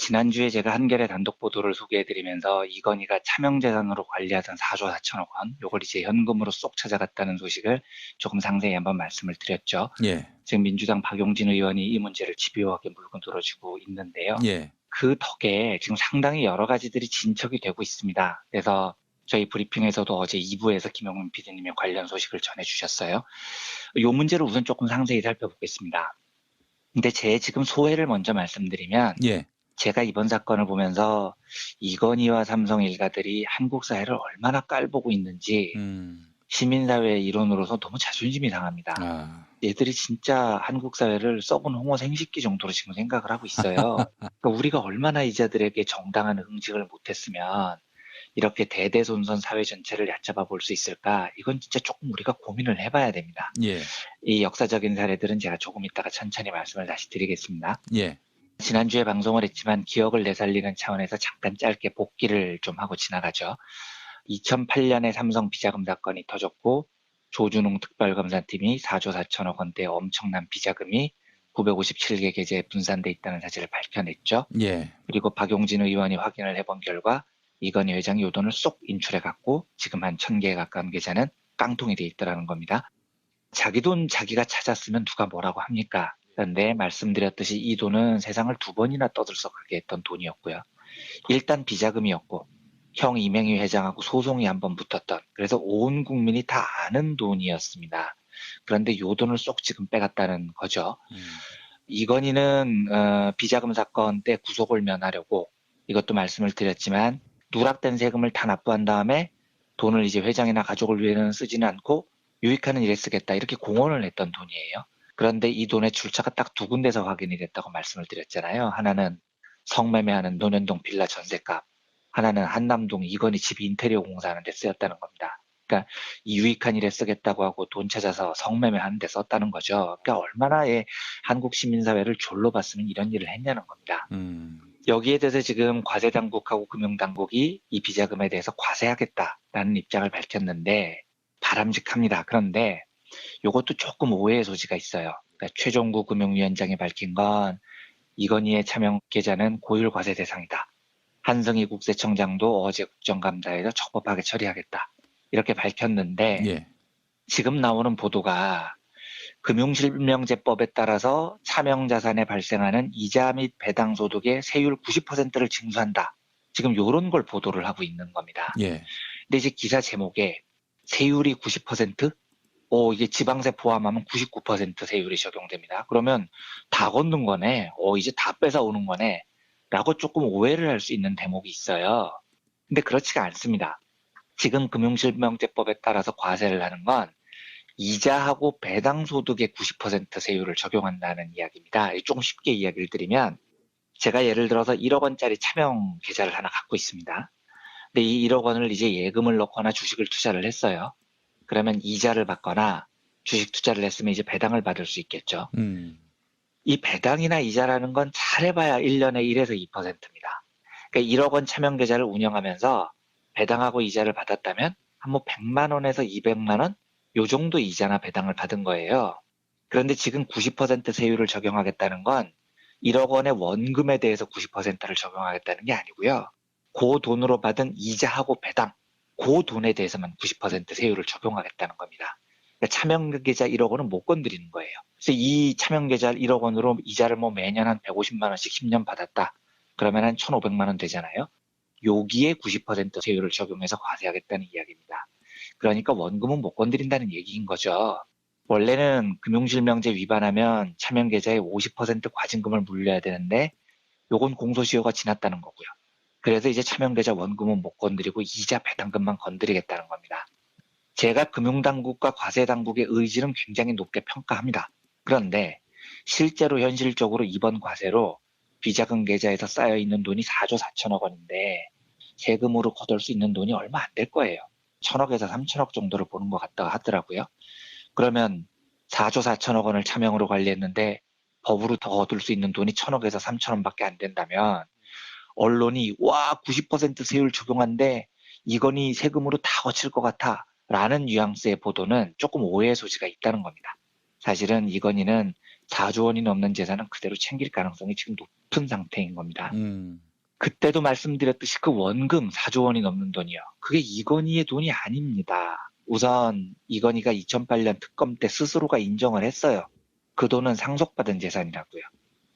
지난주에 제가 한겨레 단독 보도를 소개해드리면서 이건희가 차명재산으로 관리하던 4조 4천억 원, 요걸 이제 현금으로 쏙 찾아갔다는 소식을 조금 상세히 한번 말씀을 드렸죠. 예. 지금 민주당 박용진 의원이 이 문제를 집요하게 물고 늘어지고 있는데요. 예. 그 덕에 지금 상당히 여러 가지들이 진척이 되고 있습니다. 그래서 저희 브리핑에서도 어제 2부에서 김영민 PD님의 관련 소식을 전해주셨어요. 이 문제를 우선 조금 상세히 살펴보겠습니다. 근데 제 지금 소회를 먼저 말씀드리면 예. 제가 이번 사건을 보면서 이건희와 삼성 일가들이 한국 사회를 얼마나 깔보고 있는지 시민사회 일원으로서 너무 자존심이 상합니다. 아. 얘들이 진짜 한국 사회를 썩은 홍어 생식기 정도로 지금 생각을 하고 있어요. 그러니까 우리가 얼마나 이자들에게 정당한 응징을 못했으면 이렇게 대대손손 사회 전체를 얕잡아 볼 수 있을까? 이건 진짜 조금 우리가 고민을 해봐야 됩니다. 예. 이 역사적인 사례들은 제가 조금 이따가 천천히 말씀을 다시 드리겠습니다. 예. 지난주에 방송을 했지만 기억을 되살리는 차원에서 잠깐 짧게 복기를 좀 하고 지나가죠. 2008년에 삼성 비자금 사건이 터졌고 조준웅 특별검사팀이 4조 4천억 원대 엄청난 비자금이 957개 계좌에 분산돼 있다는 사실을 밝혀냈죠. 예. 그리고 박용진 의원이 확인을 해본 결과 이건희 회장이 요 돈을 쏙 인출해갖고 지금 한 1000개에 가까운 계좌는 깡통이 돼 있더라는 겁니다. 자기 돈 자기가 찾았으면 누가 뭐라고 합니까? 그런데 말씀드렸듯이 이 돈은 세상을 2번이나 떠들썩하게 했던 돈이었고요. 일단 비자금이었고 형 이명희 회장하고 소송이 한번 붙었던, 그래서 온 국민이 다 아는 돈이었습니다. 그런데 요 돈을 쏙 지금 빼갔다는 거죠. 이건희는 비자금 사건 때 구속을 면하려고 이것도 말씀을 드렸지만 누락된 세금을 다 납부한 다음에 돈을 이제 회장이나 가족을 위해서는 쓰지는 않고 유익하는 일에 쓰겠다 이렇게 공언을 했던 돈이에요. 그런데 이 돈의 출처가 딱 2군데서 확인이 됐다고 말씀을 드렸잖아요. 하나는 성매매하는 논현동 빌라 전셋값, 하나는 한남동 이건희 집 인테리어 공사하는 데 쓰였다는 겁니다. 그러니까 이 유익한 일에 쓰겠다고 하고 돈 찾아서 성매매하는 데 썼다는 거죠. 그러니까 얼마나의 한국 시민사회를 졸로 봤으면 이런 일을 했냐는 겁니다. 여기에 대해서 지금 과세당국하고 금융당국이 이 비자금에 대해서 과세하겠다라는 입장을 밝혔는데 바람직합니다. 그런데 이것도 조금 오해의 소지가 있어요. 그러니까 최종구 금융위원장이 밝힌 건 이건희의 차명 계좌는 고율 과세 대상이다. 한성희 국세청장도 어제 국정감사에서 적법하게 처리하겠다. 이렇게 밝혔는데 예. 지금 나오는 보도가 금융실명제법에 따라서 차명자산에 발생하는 이자 및 배당소득의 세율 90%를 징수한다. 지금 이런 걸 보도를 하고 있는 겁니다. 예. 근데 이제 기사 제목에 세율이 90%? 이게 지방세 포함하면 99% 세율이 적용됩니다. 그러면 다 걷는 거네. 이제 다 뺏어오는 거네. 라고 조금 오해를 할 수 있는 대목이 있어요. 근데 그렇지가 않습니다. 지금 금융실명제법에 따라서 과세를 하는 건 이자하고 배당소득의 90% 세율을 적용한다는 이야기입니다. 조금 쉽게 이야기를 드리면 제가 예를 들어서 1억 원짜리 차명 계좌를 하나 갖고 있습니다. 근데 이 1억 원을 이제 예금을 넣거나 주식을 투자를 했어요. 그러면 이자를 받거나 주식 투자를 했으면 이제 배당을 받을 수 있겠죠. 이 배당이나 이자라는 건 잘해봐야 1년에 1에서 2%입니다. 그러니까 1억 원 차명 계좌를 운영하면서 배당하고 이자를 받았다면 한 뭐 100만 원에서 200만 원? 요 정도 이자나 배당을 받은 거예요. 그런데 지금 90% 세율을 적용하겠다는 건 1억 원의 원금에 대해서 90%를 적용하겠다는 게 아니고요. 그 돈으로 받은 이자하고 배당, 그 돈에 대해서만 90% 세율을 적용하겠다는 겁니다. 그러니까 차명계좌 1억 원은 못 건드리는 거예요. 그래서 이 차명계좌 1억 원으로 이자를 뭐 매년 한 150만 원씩 10년 받았다. 그러면 한 1,500만 원 되잖아요. 여기에 90% 세율을 적용해서 과세하겠다는 이야기입니다. 그러니까 원금은 못 건드린다는 얘기인 거죠. 원래는 금융실명제 위반하면 차명계좌의 50% 과징금을 물려야 되는데 요건 공소시효가 지났다는 거고요. 그래서 이제 차명계좌 원금은 못 건드리고 이자 배당금만 건드리겠다는 겁니다. 제가 금융당국과 과세당국의 의지는 굉장히 높게 평가합니다. 그런데 실제로 현실적으로 이번 과세로 비자금 계좌에서 쌓여있는 돈이 4조 4천억 원인데 세금으로 거둘 수 있는 돈이 얼마 안 될 거예요. 1,000억에서 3천억 정도를 보는 것 같다 하더라고요. 그러면 4조 4천억 원을 차명으로 관리했는데 법으로 더 얻을 수 있는 돈이 1,000억에서 3천원밖에 안 된다면 언론이 90% 세율 적용한데 이건희 세금으로 다 거칠 것 같아 라는 뉘앙스의 보도는 조금 오해의 소지가 있다는 겁니다. 사실은 이건희는 4조 원이 넘는 재산은 그대로 챙길 가능성이 지금 높은 상태인 겁니다. 음. 그때도 말씀드렸듯이 그 원금 4조 원이 넘는 돈이요. 그게 이건희의 돈이 아닙니다. 우선 이건희가 2008년 특검 때 스스로가 인정을 했어요. 그 돈은 상속받은 재산이라고요.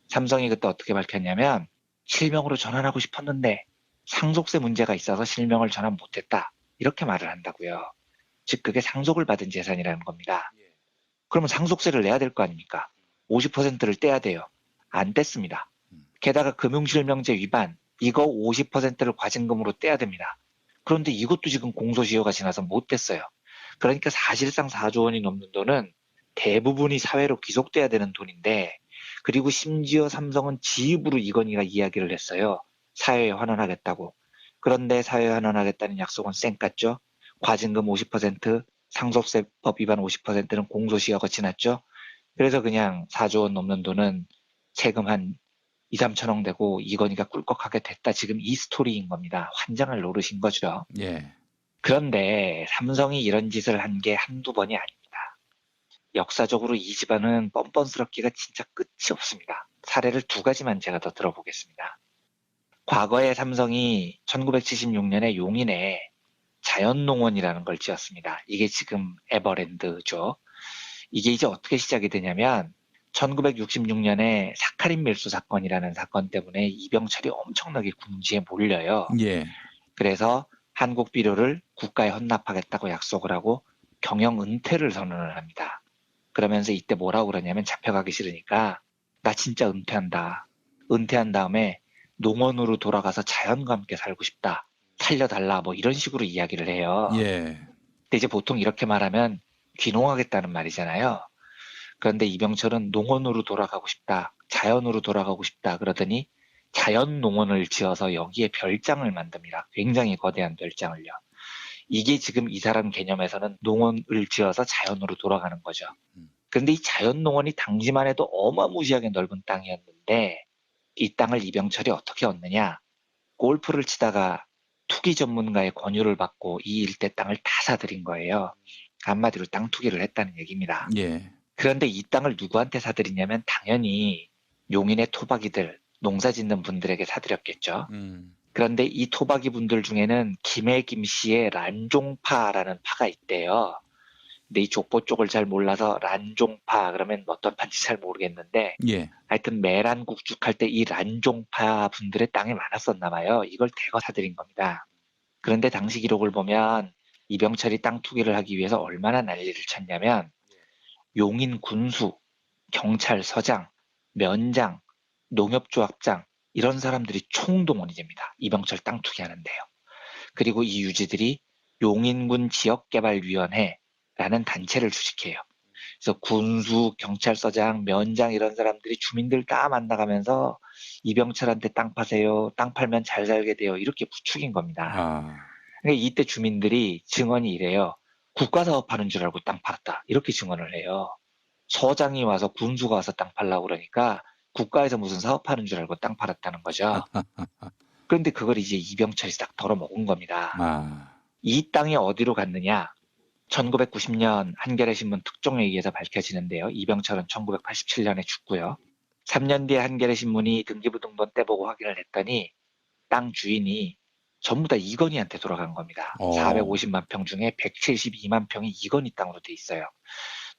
삼성이 그때 어떻게 밝혔냐면 실명으로 전환하고 싶었는데 상속세 문제가 있어서 실명을 전환 못했다. 이렇게 말을 한다고요. 즉 그게 상속을 받은 재산이라는 겁니다. 그러면 상속세를 내야 될 거 아닙니까? 50%를 떼야 돼요. 안 뗐습니다. 게다가 금융실명제 위반, 이거 50%를 과징금으로 떼야 됩니다. 그런데 이것도 지금 공소시효가 지나서 못 뗐어요. 그러니까 사실상 4조 원이 넘는 돈은 대부분이 사회로 귀속돼야 되는 돈인데, 그리고 심지어 삼성은 지입으로 이건희가 이야기를 했어요. 사회에 환원하겠다고. 그런데 사회에 환원하겠다는 약속은 쌩 깠죠. 과징금 50%, 상속세법 위반 50%는 공소시효가 지났죠. 그래서 그냥 4조 원 넘는 돈은 세금 한 2, 3천억 내고 이건희가 꿀꺽하게 됐다. 지금 이 스토리인 겁니다. 환장을 노르신 거죠. 예. 그런데 삼성이 이런 짓을 한 게 한두 번이 아닙니다. 역사적으로 이 집안은 뻔뻔스럽기가 진짜 끝이 없습니다. 사례를 두 가지만 제가 더 들어보겠습니다. 과거에 삼성이 1976년에 용인에 자연농원이라는 걸 지었습니다. 이게 지금 에버랜드죠. 이게 이제 어떻게 시작이 되냐면 1966년에 사카린 밀수 사건이라는 사건 때문에 이병철이 엄청나게 궁지에 몰려요. 예. 그래서 한국 비료를 국가에 헌납하겠다고 약속을 하고 경영 은퇴를 선언을 합니다. 그러면서 이때 뭐라고 그러냐면 잡혀가기 싫으니까 나 진짜 은퇴한다. 은퇴한 다음에 농원으로 돌아가서 자연과 함께 살고 싶다. 살려달라. 뭐 이런 식으로 이야기를 해요. 예. 근데 이제 보통 이렇게 말하면 귀농하겠다는 말이잖아요. 그런데 이병철은 농원으로 돌아가고 싶다. 자연으로 돌아가고 싶다. 그러더니 자연농원을 지어서 여기에 별장을 만듭니다. 굉장히 거대한 별장을요. 이게 지금 이 사람 개념에서는 농원을 지어서 자연으로 돌아가는 거죠. 그런데 이 자연농원이 당시만 해도 어마무시하게 넓은 땅이었는데 이 땅을 이병철이 어떻게 얻느냐. 골프를 치다가 투기 전문가의 권유를 받고 이 일대 땅을 다 사들인 거예요. 한마디로 땅 투기를 했다는 얘기입니다. 예. 그런데 이 땅을 누구한테 사들이냐면 당연히 용인의 토박이들, 농사 짓는 분들에게 사들였겠죠. 그런데 이 토박이 분들 중에는 김해 김씨의 란종파라는 파가 있대요. 근데 이 족보 쪽을 잘 몰라서 란종파 그러면 어떤 파인지 잘 모르겠는데 예. 하여튼 매란국죽할 때 이 란종파 분들의 땅이 많았었나 봐요. 이걸 대거 사들인 겁니다. 그런데 당시 기록을 보면 이병철이 땅 투기를 하기 위해서 얼마나 난리를 쳤냐면 용인 군수, 경찰서장, 면장, 농협조합장 이런 사람들이 총동원이 됩니다. 이병철 땅 투기하는데요. 그리고 이 유지들이 용인군 지역개발위원회라는 단체를 주식해요. 그래서 군수, 경찰서장, 면장 이런 사람들이 주민들 다 만나가면서 이병철한테 땅 파세요. 땅 팔면 잘 살게 돼요. 이렇게 부추긴 겁니다. 아. 그러니까 이때 주민들이 증언이 이래요. 국가사업하는 줄 알고 땅 팔았다. 이렇게 증언을 해요. 서장이 와서 군수가 와서 땅 팔라고 그러니까 국가에서 무슨 사업하는 줄 알고 땅 팔았다는 거죠. 그런데 그걸 이제 이병철이 딱 덜어먹은 겁니다. 아. 이 땅이 어디로 갔느냐? 1990년 한겨레 신문 특종에 의해서 밝혀지는데요. 이병철은 1987년에 죽고요. 3년 뒤에 한겨레 신문이 등기부등본 떼보고 확인을 했더니 땅 주인이 전부 다 이건희한테 돌아간 겁니다. 어. 450만 평 중에 172만 평이 이건희 땅으로 돼 있어요.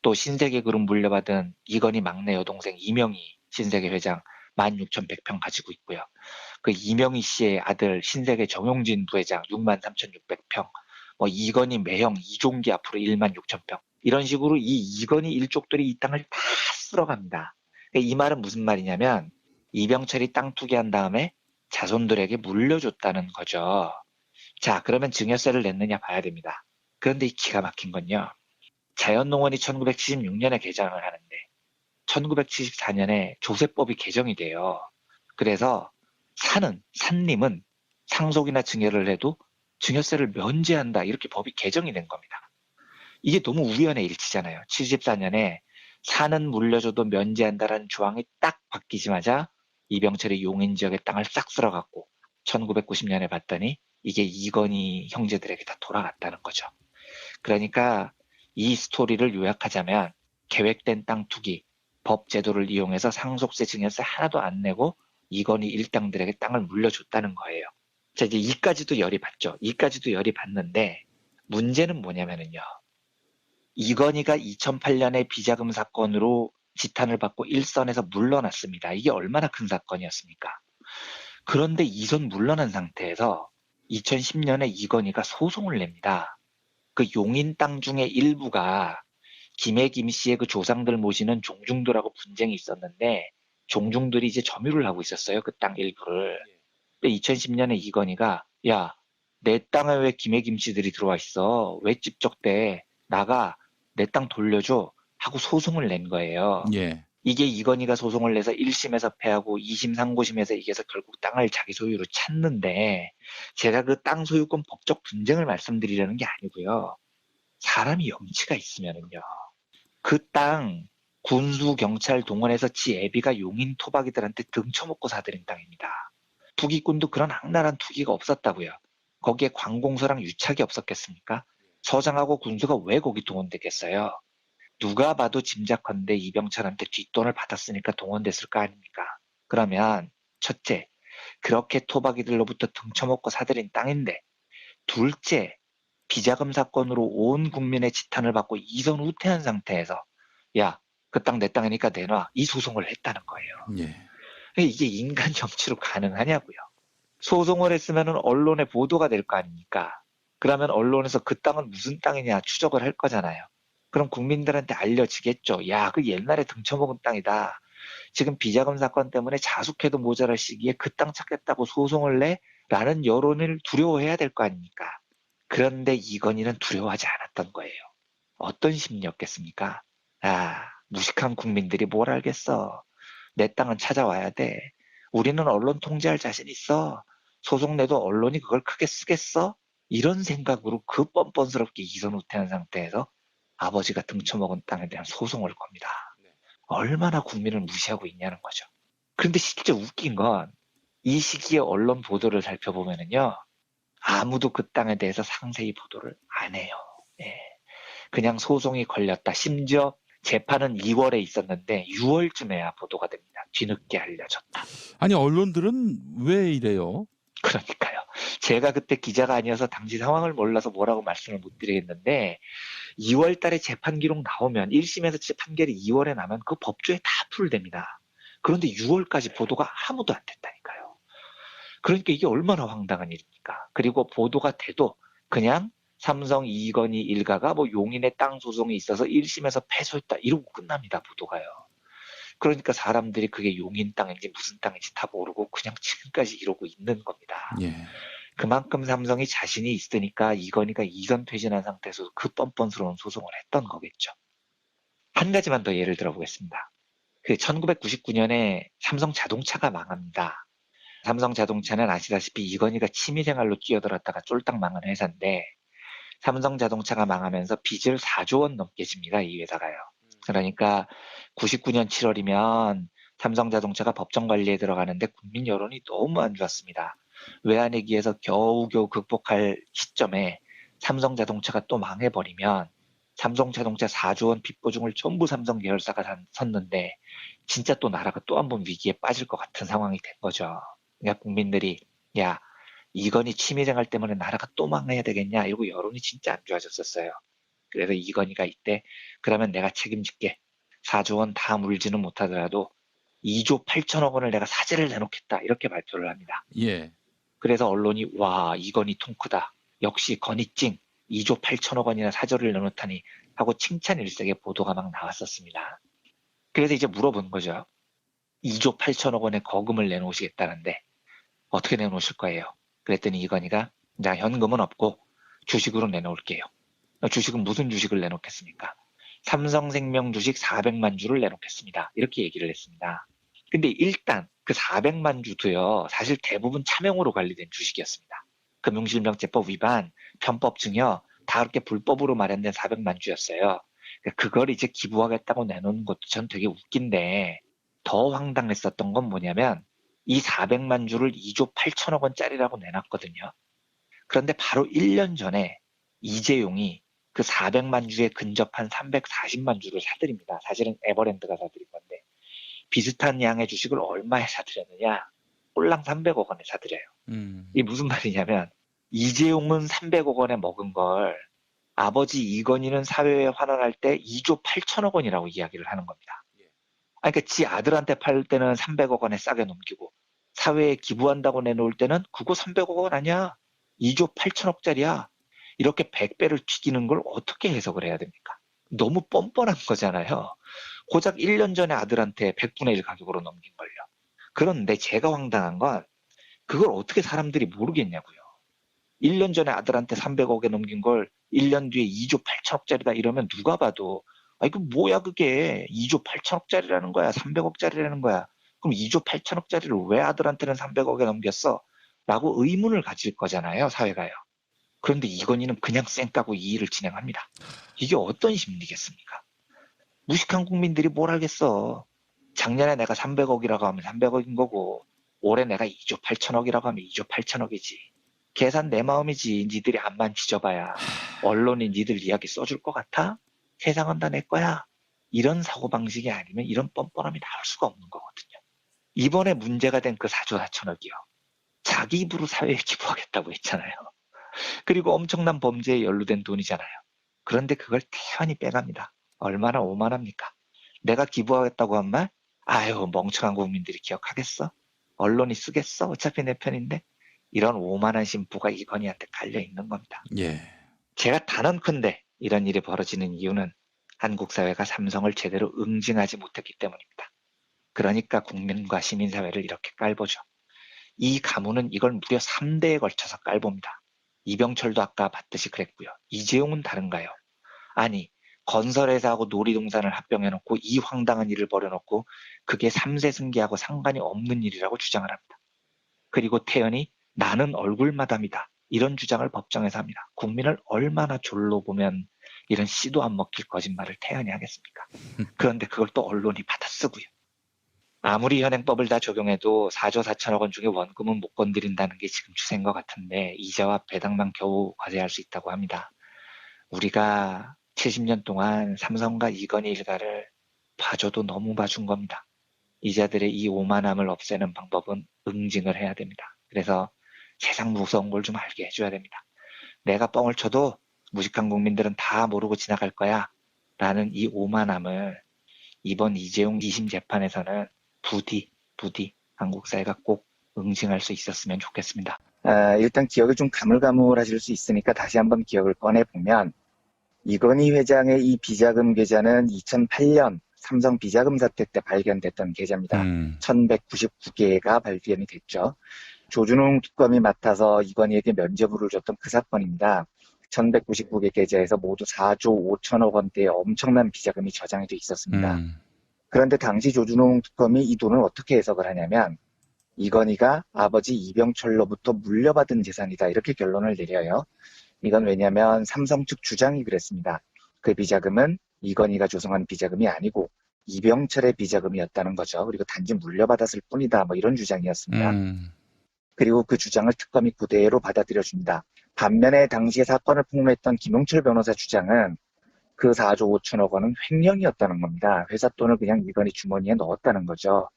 또 신세계 그룹 물려받은 이건희 막내 여동생 이명희 신세계 회장 16,100평 가지고 있고요. 그 이명희 씨의 아들 신세계 정용진 부회장 63,600평, 뭐 이건희 매형 이종기 앞으로 16,000평 이런 식으로 이 이건희 일족들이 이 땅을 다 쓸어갑니다. 이 말은 무슨 말이냐면 이병철이 땅 투기한 다음에 자손들에게 물려줬다는 거죠. 자, 그러면 증여세를 냈느냐 봐야 됩니다. 그런데 이 기가 막힌 건요. 자연농원이 1976년에 개장을 하는데 1974년에 조세법이 개정이 돼요. 그래서 산님은 상속이나 증여를 해도 증여세를 면제한다. 이렇게 법이 개정이 된 겁니다. 이게 너무 우연의 일치잖아요. 74년에 산은 물려줘도 면제한다라는 조항이 딱 바뀌자마자 이병철이 용인 지역의 땅을 싹 쓸어갖고 1990년에 봤더니 이게 이건희 형제들에게 다 돌아갔다는 거죠. 그러니까 이 스토리를 요약하자면 계획된 땅 투기, 법 제도를 이용해서 상속세, 증여세 하나도 안 내고 이건희 일당들에게 땅을 물려줬다는 거예요. 자, 이제 이까지도 열이 받죠. 이까지도 열이 받는데 문제는 뭐냐면은요. 이건희가 2008년에 비자금 사건으로 지탄을 받고 일선에서 물러났습니다. 이게 얼마나 큰 사건이었습니까? 그런데 이선 물러난 상태에서 2010년에 이건희가 소송을 냅니다. 그 용인 땅 중에 일부가 김해 김씨의 그 조상들 모시는 종중들하고 분쟁이 있었는데 종중들이 이제 점유를 하고 있었어요. 그 땅 일부를. 근데 2010년에 이건희가 야, 내 땅에 왜 김해 김씨들이 들어와 있어? 왜 집적대? 나가 내 땅 돌려줘 하고 소송을 낸 거예요. 예. 이게 이건희가 소송을 내서 1심에서 패하고 2심 상고심에서 이겨서 결국 땅을 자기 소유로 찾는데 제가 그 땅 소유권 법적 분쟁을 말씀드리려는 게 아니고요. 사람이 염치가 있으면은요. 그 땅 군수 경찰 동원해서 지 애비가 용인 토박이들한테 등쳐먹고 사들인 땅입니다. 투기꾼도 그런 악랄한 투기가 없었다고요. 거기에 관공서랑 유착이 없었겠습니까? 서장하고 군수가 왜 거기 동원됐겠어요? 누가 봐도 짐작컨대 이병철한테 뒷돈을 받았으니까 동원됐을 거 아닙니까? 그러면 첫째, 그렇게 토박이들로부터 등쳐먹고 사들인 땅인데 둘째, 비자금 사건으로 온 국민의 지탄을 받고 이선 후퇴한 상태에서 야, 그 땅 내 땅이니까 내놔 이 소송을 했다는 거예요. 예. 이게 인간 정치로 가능하냐고요. 소송을 했으면 언론에 보도가 될 거 아닙니까? 그러면 언론에서 그 땅은 무슨 땅이냐 추적을 할 거잖아요. 그럼 국민들한테 알려지겠죠. 야, 그 옛날에 등쳐먹은 땅이다. 지금 비자금 사건 때문에 자숙해도 모자랄 시기에 그 땅 찾겠다고 소송을 내? 라는 여론을 두려워해야 될 거 아닙니까? 그런데 이건희는 두려워하지 않았던 거예요. 어떤 심리였겠습니까? 아, 무식한 국민들이 뭘 알겠어. 내 땅은 찾아와야 돼. 우리는 언론 통제할 자신 있어. 소송 내도 언론이 그걸 크게 쓰겠어? 이런 생각으로 그 뻔뻔스럽게 이선 후퇴한 상태에서 아버지가 등쳐먹은 땅에 대한 소송을 겁니다. 얼마나 국민을 무시하고 있냐는 거죠. 그런데 진짜 웃긴 건 이 시기에 언론 보도를 살펴보면은요. 아무도 그 땅에 대해서 상세히 보도를 안 해요. 예. 그냥 소송이 걸렸다. 심지어 재판은 2월에 있었는데 6월쯤에야 보도가 됩니다. 뒤늦게 알려졌다. 아니 언론들은 왜 이래요? 그러니까요. 제가 그때 기자가 아니어서 당시 상황을 몰라서 뭐라고 말씀을 못 드리겠는데 2월 달에 재판 기록 나오면 1심에서 판결이 2월에 나면 그 법조에 다 풀됩니다. 그런데 6월까지 보도가 아무도 안 됐다니까요. 그러니까 이게 얼마나 황당한 일입니까? 그리고 보도가 돼도 그냥 삼성 이건희 일가가 뭐 용인의 땅 소송이 있어서 1심에서 패소했다 이러고 끝납니다. 보도가요. 그러니까 사람들이 그게 용인 땅인지 무슨 땅인지 다 모르고 그냥 지금까지 이러고 있는 겁니다. 예. 그만큼 삼성이 자신이 있으니까 이건희가 이선 퇴진한 상태에서 그 뻔뻔스러운 소송을 했던 거겠죠. 한 가지만 더 예를 들어보겠습니다. 그 1999년에 삼성 자동차가 망합니다. 삼성 자동차는 아시다시피 이건희가 취미생활로 뛰어들었다가 쫄딱 망한 회사인데 삼성 자동차가 망하면서 빚을 4조 원 넘게 집니다. 이 회사가요. 그러니까 99년 7월이면 삼성 자동차가 법정 관리에 들어가는데 국민 여론이 너무 안 좋았습니다. 외환위기에서 겨우겨우 극복할 시점에 삼성 자동차가 또 망해버리면 삼성 자동차 4조 원 빚 보증을 전부 삼성 계열사가 섰는데 진짜 또 나라가 또 한 번 위기에 빠질 것 같은 상황이 된 거죠. 그러니까 국민들이 야 이건희 취미생활 때문에 나라가 또 망해야 되겠냐 이러고 여론이 진짜 안 좋아졌었어요. 그래서 이건희가 이때 그러면 내가 책임질게. 4조 원 다 물지는 못하더라도 2조 8천억 원을 내가 사재를 내놓겠다 이렇게 발표를 합니다. 예. 그래서 언론이 와 이건희 통크다. 역시 건희찡 2조 8천억 원이나 사저를 내놓다니 하고 칭찬 일색의 보도가 막 나왔었습니다. 그래서 이제 물어본 거죠. 2조 8천억 원의 거금을 내놓으시겠다는데 어떻게 내놓으실 거예요? 그랬더니 이건희가 자 현금은 없고 주식으로 내놓을게요. 주식은 무슨 주식을 내놓겠습니까? 삼성생명 주식 400만 주를 내놓겠습니다. 이렇게 얘기를 했습니다. 근데 일단 그 400만 주도요. 사실 대부분 차명으로 관리된 주식이었습니다. 금융실명제법 위반, 편법 증여 다 그렇게 불법으로 마련된 400만 주였어요. 그걸 이제 기부하겠다고 내놓는 것도 전 되게 웃긴데 더 황당했었던 건 뭐냐면 이 400만 주를 2조 8천억 원짜리라고 내놨거든요. 그런데 바로 1년 전에 이재용이 그 400만 주에 근접한 340만 주를 사들입니다. 사실은 에버랜드가 사들인 건데 비슷한 양의 주식을 얼마에 사들였느냐? 꼴랑 300억 원에 사들여요. 이게 무슨 말이냐면 이재용은 300억 원에 먹은 걸 아버지 이건희는 사회에 환원할 때 2조 8천억 원이라고 이야기를 하는 겁니다. 그러니까 지 아들한테 팔 때는 300억 원에 싸게 넘기고 사회에 기부한다고 내놓을 때는 그거 300억 원 아니야? 2조 8천억짜리야. 이렇게 100배를 튀기는 걸 어떻게 해석을 해야 됩니까? 너무 뻔뻔한 거잖아요. 고작 1년 전에 아들한테 100분의 1 가격으로 넘긴 걸요. 그런데 제가 황당한 건 그걸 어떻게 사람들이 모르겠냐고요. 1년 전에 아들한테 300억에 넘긴 걸 1년 뒤에 2조 8천억짜리다 이러면 누가 봐도 아 이거 뭐야 그게 2조 8천억짜리라는 거야 300억짜리라는 거야 그럼 2조 8천억짜리를 왜 아들한테는 300억에 넘겼어? 라고 의문을 가질 거잖아요 사회가요. 그런데 이건희는 그냥 쌩 까고 이 일을 진행합니다. 이게 어떤 심리겠습니까? 무식한 국민들이 뭘 알겠어. 작년에 내가 300억이라고 하면 300억인 거고 올해 내가 2조 8천억이라고 하면 2조 8천억이지. 계산 내 마음이지. 니들이 앞만 지져봐야 언론이 니들 이야기 써줄 것 같아? 세상은 다 내 거야. 이런 사고방식이 아니면 이런 뻔뻔함이 나올 수가 없는 거거든요. 이번에 문제가 된 그 4조 4천억이요. 자기 입으로 사회에 기부하겠다고 했잖아요. 그리고 엄청난 범죄에 연루된 돈이잖아요. 그런데 그걸 태연히 빼갑니다. 얼마나 오만합니까? 내가 기부하겠다고 한 말? 아유 멍청한 국민들이 기억하겠어? 언론이 쓰겠어? 어차피 내 편인데? 이런 오만한 심보가 이건희한테 깔려있는 겁니다. 예. 제가 단언컨대 이런 일이 벌어지는 이유는 한국 사회가 삼성을 제대로 응징하지 못했기 때문입니다. 그러니까 국민과 시민사회를 이렇게 깔보죠. 이 가문은 이걸 무려 3대에 걸쳐서 깔봅니다. 이병철도 아까 봤듯이 그랬고요. 이재용은 다른가요? 아니 건설회사하고 놀이동산을 합병해놓고 이 황당한 일을 벌여놓고 그게 3세 승계하고 상관이 없는 일이라고 주장을 합니다. 그리고 태연이 나는 얼굴마담이다. 이런 주장을 법정에서 합니다. 국민을 얼마나 졸로 보면 이런 씨도 안 먹힐 거짓말을 태연이 하겠습니까? 그런데 그걸 또 언론이 받아쓰고요. 아무리 현행법을 다 적용해도 4조 4천억 원 중에 원금은 못 건드린다는 게 지금 추세인 것 같은데 이자와 배당만 겨우 과세할 수 있다고 합니다. 우리가 70년 동안 삼성과 이건희 일가를 봐줘도 너무 봐준 겁니다. 이자들의 이 오만함을 없애는 방법은 응징을 해야 됩니다. 그래서 세상 무서운 걸 좀 알게 해줘야 됩니다. 내가 뻥을 쳐도 무식한 국민들은 다 모르고 지나갈 거야 라는 이 오만함을 이번 이재용 2심 재판에서는 부디 한국 사회가 꼭 응징할 수 있었으면 좋겠습니다. 일단 기억이 좀 가물가물하실 수 있으니까 다시 한번 기억을 꺼내보면 이건희 회장의 이 비자금 계좌는 2008년 삼성 비자금 사태 때 발견됐던 계좌입니다. 1199개가 발견이 됐죠. 조준웅 특검이 맡아서 이건희에게 면죄부를 줬던 그 사건입니다. 1199개 계좌에서 모두 4조 5천억 원대의 엄청난 비자금이 저장이 돼 있었습니다. 그런데 당시 조준웅 특검이 이 돈을 어떻게 해석을 하냐면 이건희가 아버지 이병철로부터 물려받은 재산이다 이렇게 결론을 내려요. 이건 왜냐하면 삼성 측 주장이 그랬습니다. 그 비자금은 이건희가 조성한 비자금이 아니고 이병철의 비자금이었다는 거죠. 그리고 단지 물려받았을 뿐이다 뭐 이런 주장이었습니다. 그리고 그 주장을 특검이 그대로 받아들여줍니다. 반면에 당시에 사건을 폭로했던 김용철 변호사 주장은 그 4조 5천억 원은 횡령이었다는 겁니다. 회사 돈을 그냥 이건희 주머니에 넣었다는 거죠.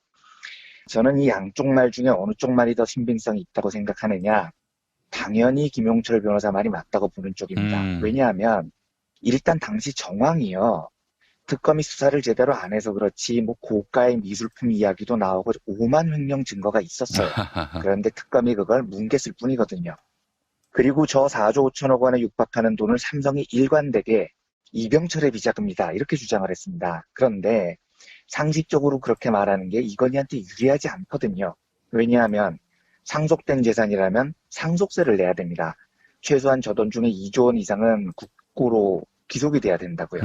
저는 이 양쪽 말 중에 어느 쪽 말이 더 신빙성이 있다고 생각하느냐. 당연히 김용철 변호사 말이 맞다고 보는 쪽입니다. 왜냐하면 일단 당시 정황이요. 특검이 수사를 제대로 안 해서 그렇지 뭐 고가의 미술품 이야기도 나오고 오만 횡령 증거가 있었어요. 그런데 특검이 그걸 뭉갰을 뿐이거든요. 그리고 저 4조 5천억 원에 육박하는 돈을 삼성이 일관되게 이병철의 비자금이다 이렇게 주장을 했습니다. 그런데 상식적으로 그렇게 말하는 게 이건희한테 유리하지 않거든요. 왜냐하면 상속된 재산이라면 상속세를 내야 됩니다. 최소한 저 돈 중에 2조 원 이상은 국고로 귀속이 돼야 된다고요.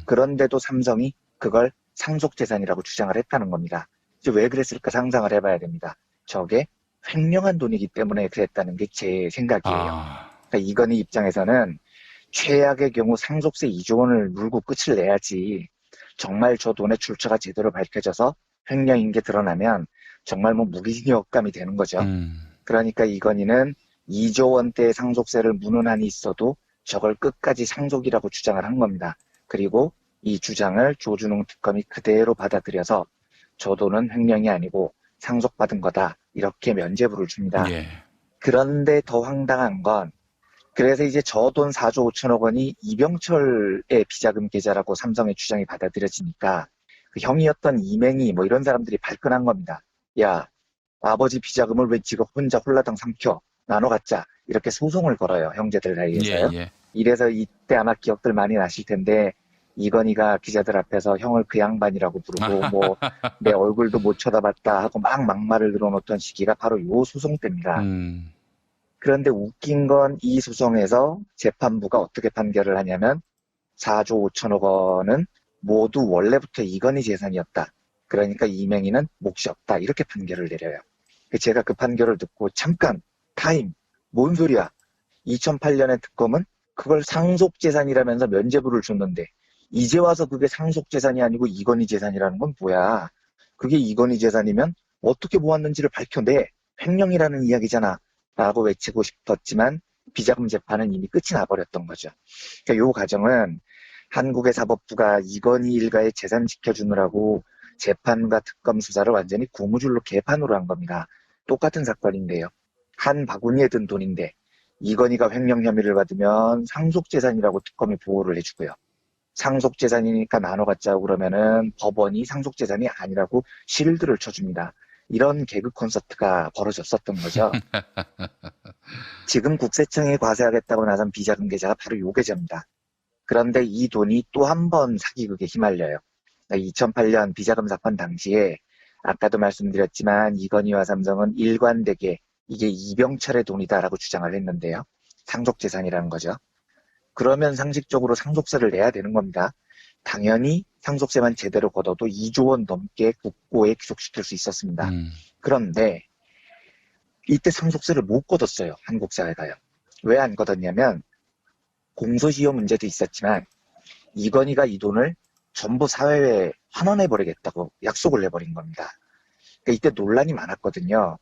그런데도 삼성이 그걸 상속재산이라고 주장을 했다는 겁니다. 이제 왜 그랬을까 상상을 해봐야 됩니다. 저게 횡령한 돈이기 때문에 그랬다는 게 제 생각이에요. 그러니까 이건희 입장에서는 최악의 경우 상속세 2조 원을 물고 끝을 내야지 정말 저 돈의 출처가 제대로 밝혀져서 횡령인 게 드러나면 정말 뭐 무기징역감이 되는 거죠. 그러니까 이건희는 2조 원대의 상속세를 무는 한이 있어도 저걸 끝까지 상속이라고 주장을 한 겁니다. 그리고 이 주장을 조준웅 특검이 그대로 받아들여서 저 돈은 횡령이 아니고 상속받은 거다. 이렇게 면죄부를 줍니다. 예. 그런데 더 황당한 건 그래서 이제 저 돈 4조 5천억 원이 이병철의 비자금 계좌라고 삼성의 주장이 받아들여지니까 그 형이었던 이맹희 뭐 이런 사람들이 발끈한 겁니다. 야, 아버지 비자금을 왜 지가 혼자 홀라당 삼켜 나눠 갖자 이렇게 소송을 걸어요. 형제들 사이에서요. 예. 이래서 이때 아마 기억들 많이 나실 텐데 이건희가 기자들 앞에서 형을 그 양반이라고 부르고 뭐 내 얼굴도 못 쳐다봤다 하고 막 막말을 늘어놓던 시기가 바로 요 소송 때입니다. 그런데 웃긴 건 이 소송에서 재판부가 어떻게 판결을 하냐면 4조 5천억 원은 모두 원래부터 이건희 재산이었다. 그러니까 이맹희는 몫이 없다. 이렇게 판결을 내려요. 제가 그 판결을 듣고 잠깐 타임 뭔 소리야. 2008년에 특검은 그걸 상속재산이라면서 면죄부를 줬는데 이제 와서 그게 상속재산이 아니고 이건희 재산이라는 건 뭐야. 그게 이건희 재산이면 어떻게 모았는지를 밝혀내. 횡령이라는 이야기잖아. 라고 외치고 싶었지만 비자금 재판은 이미 끝이 나버렸던 거죠. 그러니까 이 과정은 한국의 사법부가 이건희 일가의 재산 지켜주느라고 재판과 특검 수사를 완전히 고무줄로 개판으로 한 겁니다. 똑같은 사건인데요. 한 바구니에 든 돈인데 이건희가 횡령 혐의를 받으면 상속재산이라고 특검이 보호를 해주고요. 상속재산이니까 나눠 갖자고 그러면은 법원이 상속재산이 아니라고 실드를 쳐줍니다. 이런 개그 콘서트가 벌어졌었던 거죠. 지금 국세청이 과세하겠다고 나선 비자금 계좌가 바로 요 계좌입니다. 그런데 이 돈이 또 한 번 사기극에 휘말려요. 2008년 비자금 사건 당시에 아까도 말씀드렸지만 이건희와 삼성은 일관되게 이게 이병철의 돈이다라고 주장을 했는데요. 상속재산이라는 거죠. 그러면 상식적으로 상속세를 내야 되는 겁니다. 당연히 상속세만 제대로 걷어도 2조 원 넘게 국고에 귀속시킬 수 있었습니다. 그런데 이때 상속세를 못 걷었어요. 한국 사회가요. 왜 안 걷었냐면 공소시효 문제도 있었지만 이건희가 이 돈을 전부 사회에 환원해버리겠다고 약속을 해버린 겁니다. 그러니까 이때 논란이 많았거든요.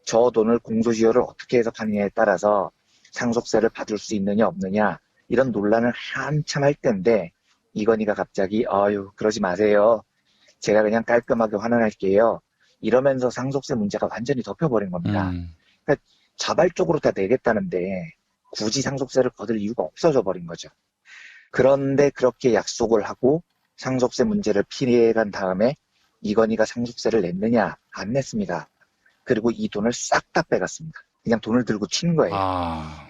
저 돈을 공소시효를 어떻게 해석하느냐에 따라서 상속세를 받을 수 있느냐 없느냐 이런 논란을 한참 할 때인데 이건희가 갑자기 그러지 마세요. 제가 그냥 깔끔하게 환원할게요. 이러면서 상속세 문제가 완전히 덮여버린 겁니다. 그러니까 자발적으로 다 내겠다는데 굳이 상속세를 거둘 이유가 없어져 버린 거죠. 그런데 그렇게 약속을 하고 상속세 문제를 피해간 다음에 이건희가 상속세를 냈느냐? 안 냈습니다. 그리고 이 돈을 싹 다 빼갔습니다. 그냥 돈을 들고 튄 거예요.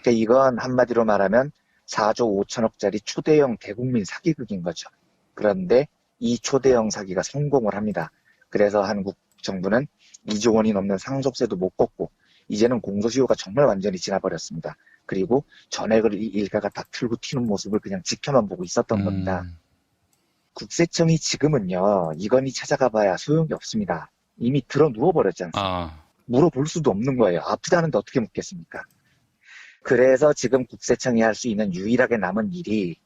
그러니까 이건 한마디로 말하면 4조 5천억짜리 초대형 대국민 사기극인 거죠. 그런데 이 초대형 사기가 성공을 합니다. 그래서 한국 정부는 2조 원이 넘는 상속세도 못 걷고 이제는 공소시효가 정말 완전히 지나버렸습니다. 그리고 전액을 이 일가가 다 틀고 튀는 모습을 그냥 지켜만 보고 있었던 겁니다. 국세청이 지금은요, 이건희 찾아가 봐야 소용이 없습니다. 이미 들어 누워버렸지 않습니까? 물어볼 수도 없는 거예요. 아프다는데 어떻게 묻겠습니까? 그래서 지금 국세청이 할 수 있는 유일하게 남은 일이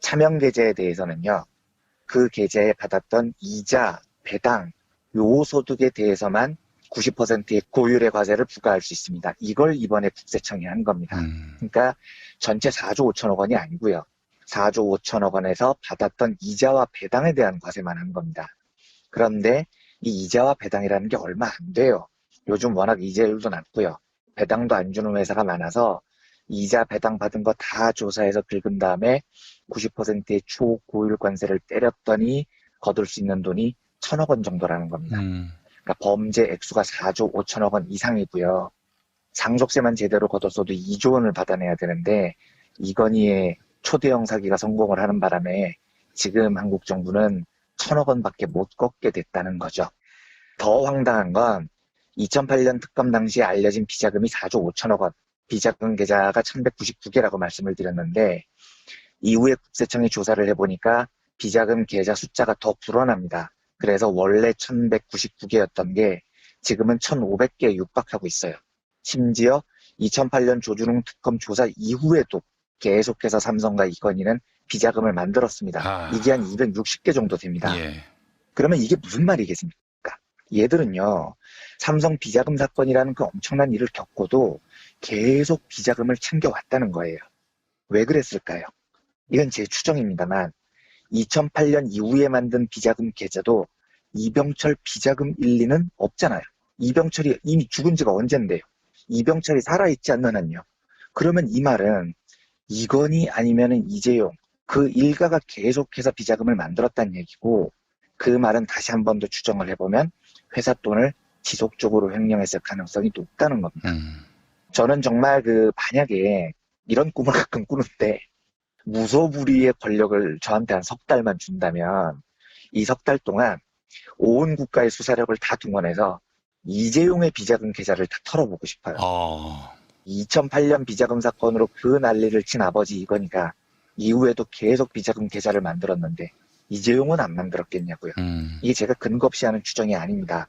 차명 계좌에 대해서는요, 그 계좌에 받았던 이자, 배당, 요 소득에 대해서만 90%의 고율의 과세를 부과할 수 있습니다. 이걸 이번에 국세청이 한 겁니다. 그러니까 전체 4조 5천억 원이 아니고요. 4조 5천억 원에서 받았던 이자와 배당에 대한 과세만 한 겁니다. 그런데 이 이자와 배당이라는 게 얼마 안 돼요. 요즘 워낙 이자율도 낮고요. 배당도 안 주는 회사가 많아서 이자 배당 받은 거 다 조사해서 긁은 다음에 90%의 초고율 관세를 때렸더니 거둘 수 있는 돈이 1,000억 원 정도라는 겁니다. 그러니까 범죄 액수가 4조 5천억 원 이상이고요. 상속세만 제대로 걷었어도 2조 원을 받아내야 되는데 이건희의 초대형 사기가 성공을 하는 바람에 지금 한국 정부는 1,000억 원밖에 못 걷게 됐다는 거죠. 더 황당한 건 2008년 특검 당시에 알려진 비자금이 4조 5천억 원, 비자금 계좌가 1,199개라고 말씀을 드렸는데 이후에 국세청이 조사를 해보니까 비자금 계좌 숫자가 더 불어납니다. 그래서 원래 1,199개였던 게 지금은 1,500개에 육박하고 있어요. 심지어 2008년 조준웅 특검 조사 이후에도 계속해서 삼성과 이건희는 비자금을 만들었습니다. 이게 한 260개 정도 됩니다. 그러면 이게 무슨 말이겠습니까? 얘들은요, 삼성 비자금 사건이라는 그 엄청난 일을 겪고도 계속 비자금을 챙겨왔다는 거예요. 왜 그랬을까요? 이건 제 추정입니다만 2008년 이후에 만든 비자금 계좌도 이병철 비자금 1, 2는 없잖아요. 이병철이 이미 죽은 지가 언젠데요. 이병철이 살아있지 않는 한요. 그러면 이 말은 이건희 아니면은 이재용 그 일가가 계속해서 비자금을 만들었다는 얘기고, 그 말은 다시 한 번 더 추정을 해보면 회사 돈을 지속적으로 횡령했을 가능성이 높다는 겁니다. 저는 정말 만약에 이런 꿈을 가끔 꾸는데 무소불위의 권력을 저한테 한 석 달만 준다면 이 석 달 동안 온 국가의 수사력을 다 동원해서 이재용의 비자금 계좌를 다 털어보고 싶어요. 2008년 비자금 사건으로 그 난리를 친 아버지 이건희가 이후에도 계속 비자금 계좌를 만들었는데 이재용은 안 만들었겠냐고요. 이게 제가 근거 없이 하는 추정이 아닙니다.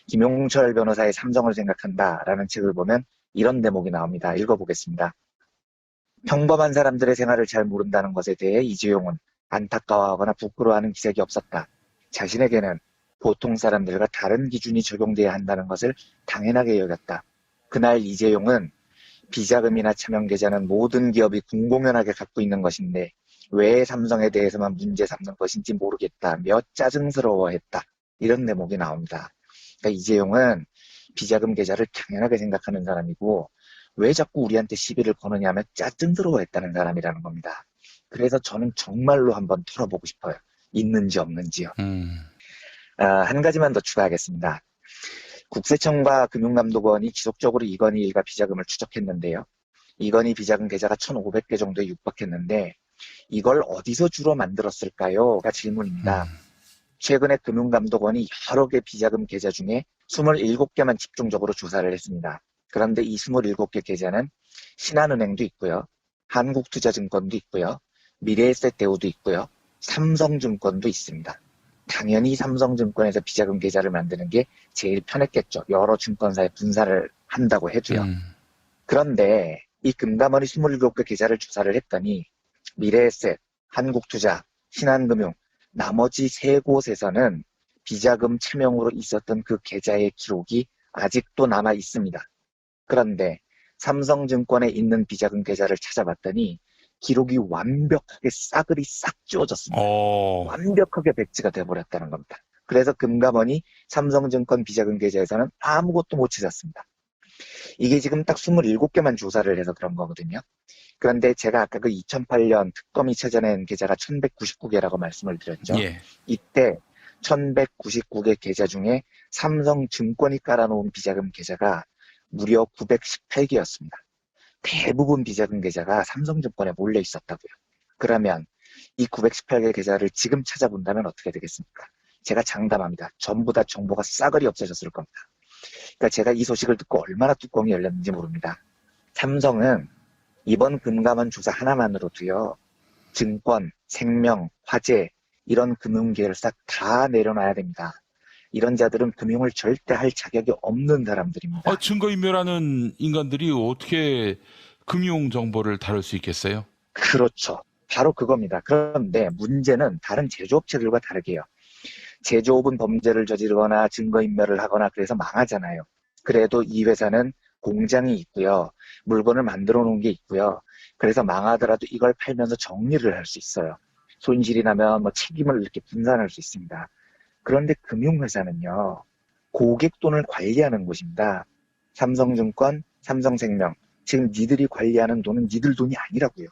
김용철 변호사의 삼성을 생각한다라는 책을 보면 이런 대목이 나옵니다. 읽어보겠습니다. 평범한 사람들의 생활을 잘 모른다는 것에 대해 이재용은 안타까워하거나 부끄러워하는 기색이 없었다. 자신에게는 보통 사람들과 다른 기준이 적용돼야 한다는 것을 당연하게 여겼다. 그날 이재용은 비자금이나 차명계좌는 모든 기업이 공공연하게 갖고 있는 것인데 왜 삼성에 대해서만 문제 삼는 것인지 모르겠다며 짜증스러워했다. 이런 대목이 나옵니다. 그러니까 이재용은 비자금 계좌를 당연하게 생각하는 사람이고 왜 자꾸 우리한테 시비를 거느냐면 짜증스러워했다는 사람이라는 겁니다. 그래서 저는 정말로 한번 털어보고 싶어요. 있는지 없는지요. 한 가지만 더 추가하겠습니다. 국세청과 금융감독원이 지속적으로 이건희 일가 비자금을 추적했는데요. 이건희 비자금 계좌가 1,500개 정도에 육박했는데 이걸 어디서 주로 만들었을까요?가 질문입니다. 최근에 금융감독원이 여러 개 비자금 계좌 중에 27개만 집중적으로 조사를 했습니다. 그런데 이 27개 계좌는 신한은행도 있고요. 한국투자증권도 있고요. 미래에셋대우도 있고요. 삼성증권도 있습니다. 당연히 삼성증권에서 비자금 계좌를 만드는 게 제일 편했겠죠. 여러 증권사에 분사를 한다고 해도요. 그런데 이 금감원이 27개 계좌를 조사를 했더니 미래에셋, 한국투자, 신한금융 나머지 3곳에서는 비자금 차명으로 있었던 그 계좌의 기록이 아직도 남아 있습니다. 그런데 삼성증권에 있는 비자금 계좌를 찾아봤더니 기록이 완벽하게 싸그리 싹 지워졌습니다. 완벽하게 백지가 돼버렸다는 겁니다. 그래서 금감원이 삼성증권 비자금 계좌에서는 아무것도 못 찾았습니다. 이게 지금 딱 27개만 조사를 해서 그런 거거든요. 그런데 제가 아까 그 2008년 특검이 찾아낸 계좌가 1199개라고 말씀을 드렸죠. 예. 이때 1199개 계좌 중에 삼성증권이 깔아놓은 비자금 계좌가 무려 918개였습니다. 대부분 비자금 계좌가 삼성증권에 몰려 있었다고요. 그러면 이 918개 계좌를 지금 찾아본다면 어떻게 되겠습니까? 제가 장담합니다. 전부 다 정보가 싸그리 없어졌을 겁니다. 그러니까 제가 이 소식을 듣고 얼마나 뚜껑이 열렸는지 모릅니다. 삼성은 이번 금감원 조사 하나만으로도요. 증권, 생명, 화재 이런 금융계열 싹 다 내려놔야 됩니다. 이런 자들은 금융을 절대 할 자격이 없는 사람들입니다. 증거인멸하는 인간들이 어떻게 금융 정보를 다룰 수 있겠어요? 그렇죠. 바로 그겁니다. 그런데 문제는 다른 제조업체들과 다르게요. 제조업은 범죄를 저지르거나 증거인멸을 하거나 그래서 망하잖아요. 그래도 이 회사는 공장이 있고요. 물건을 만들어 놓은 게 있고요. 그래서 망하더라도 이걸 팔면서 정리를 할 수 있어요. 손실이 나면 책임을 이렇게 분산할 수 있습니다. 그런데 금융회사는요. 고객 돈을 관리하는 곳입니다. 삼성증권, 삼성생명. 지금 니들이 관리하는 돈은 니들 돈이 아니라고요.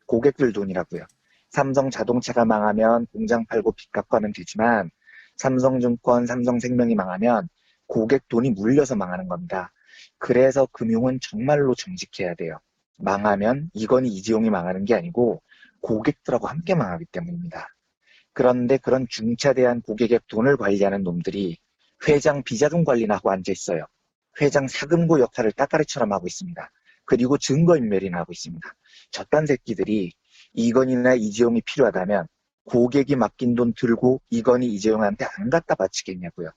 고객들 돈이라고요. 삼성자동차가 망하면 공장 팔고 빚 갚고 하면 되지만 삼성증권, 삼성생명이 망하면 고객 돈이 물려서 망하는 겁니다. 그래서 금융은 정말로 정직해야 돼요. 망하면 이건희 이재용이 망하는 게 아니고 고객들하고 함께 망하기 때문입니다. 그런데 그런 중차대한 고객의 돈을 관리하는 놈들이 회장 비자금 관리나 하고 앉아있어요. 회장 사금고 역할을 따까리처럼 하고 있습니다. 그리고 증거인멸이나 하고 있습니다. 저딴 새끼들이 이건희나 이재용이 필요하다면 고객이 맡긴 돈 들고 이건희 이재용한테 안 갖다 바치겠냐고요.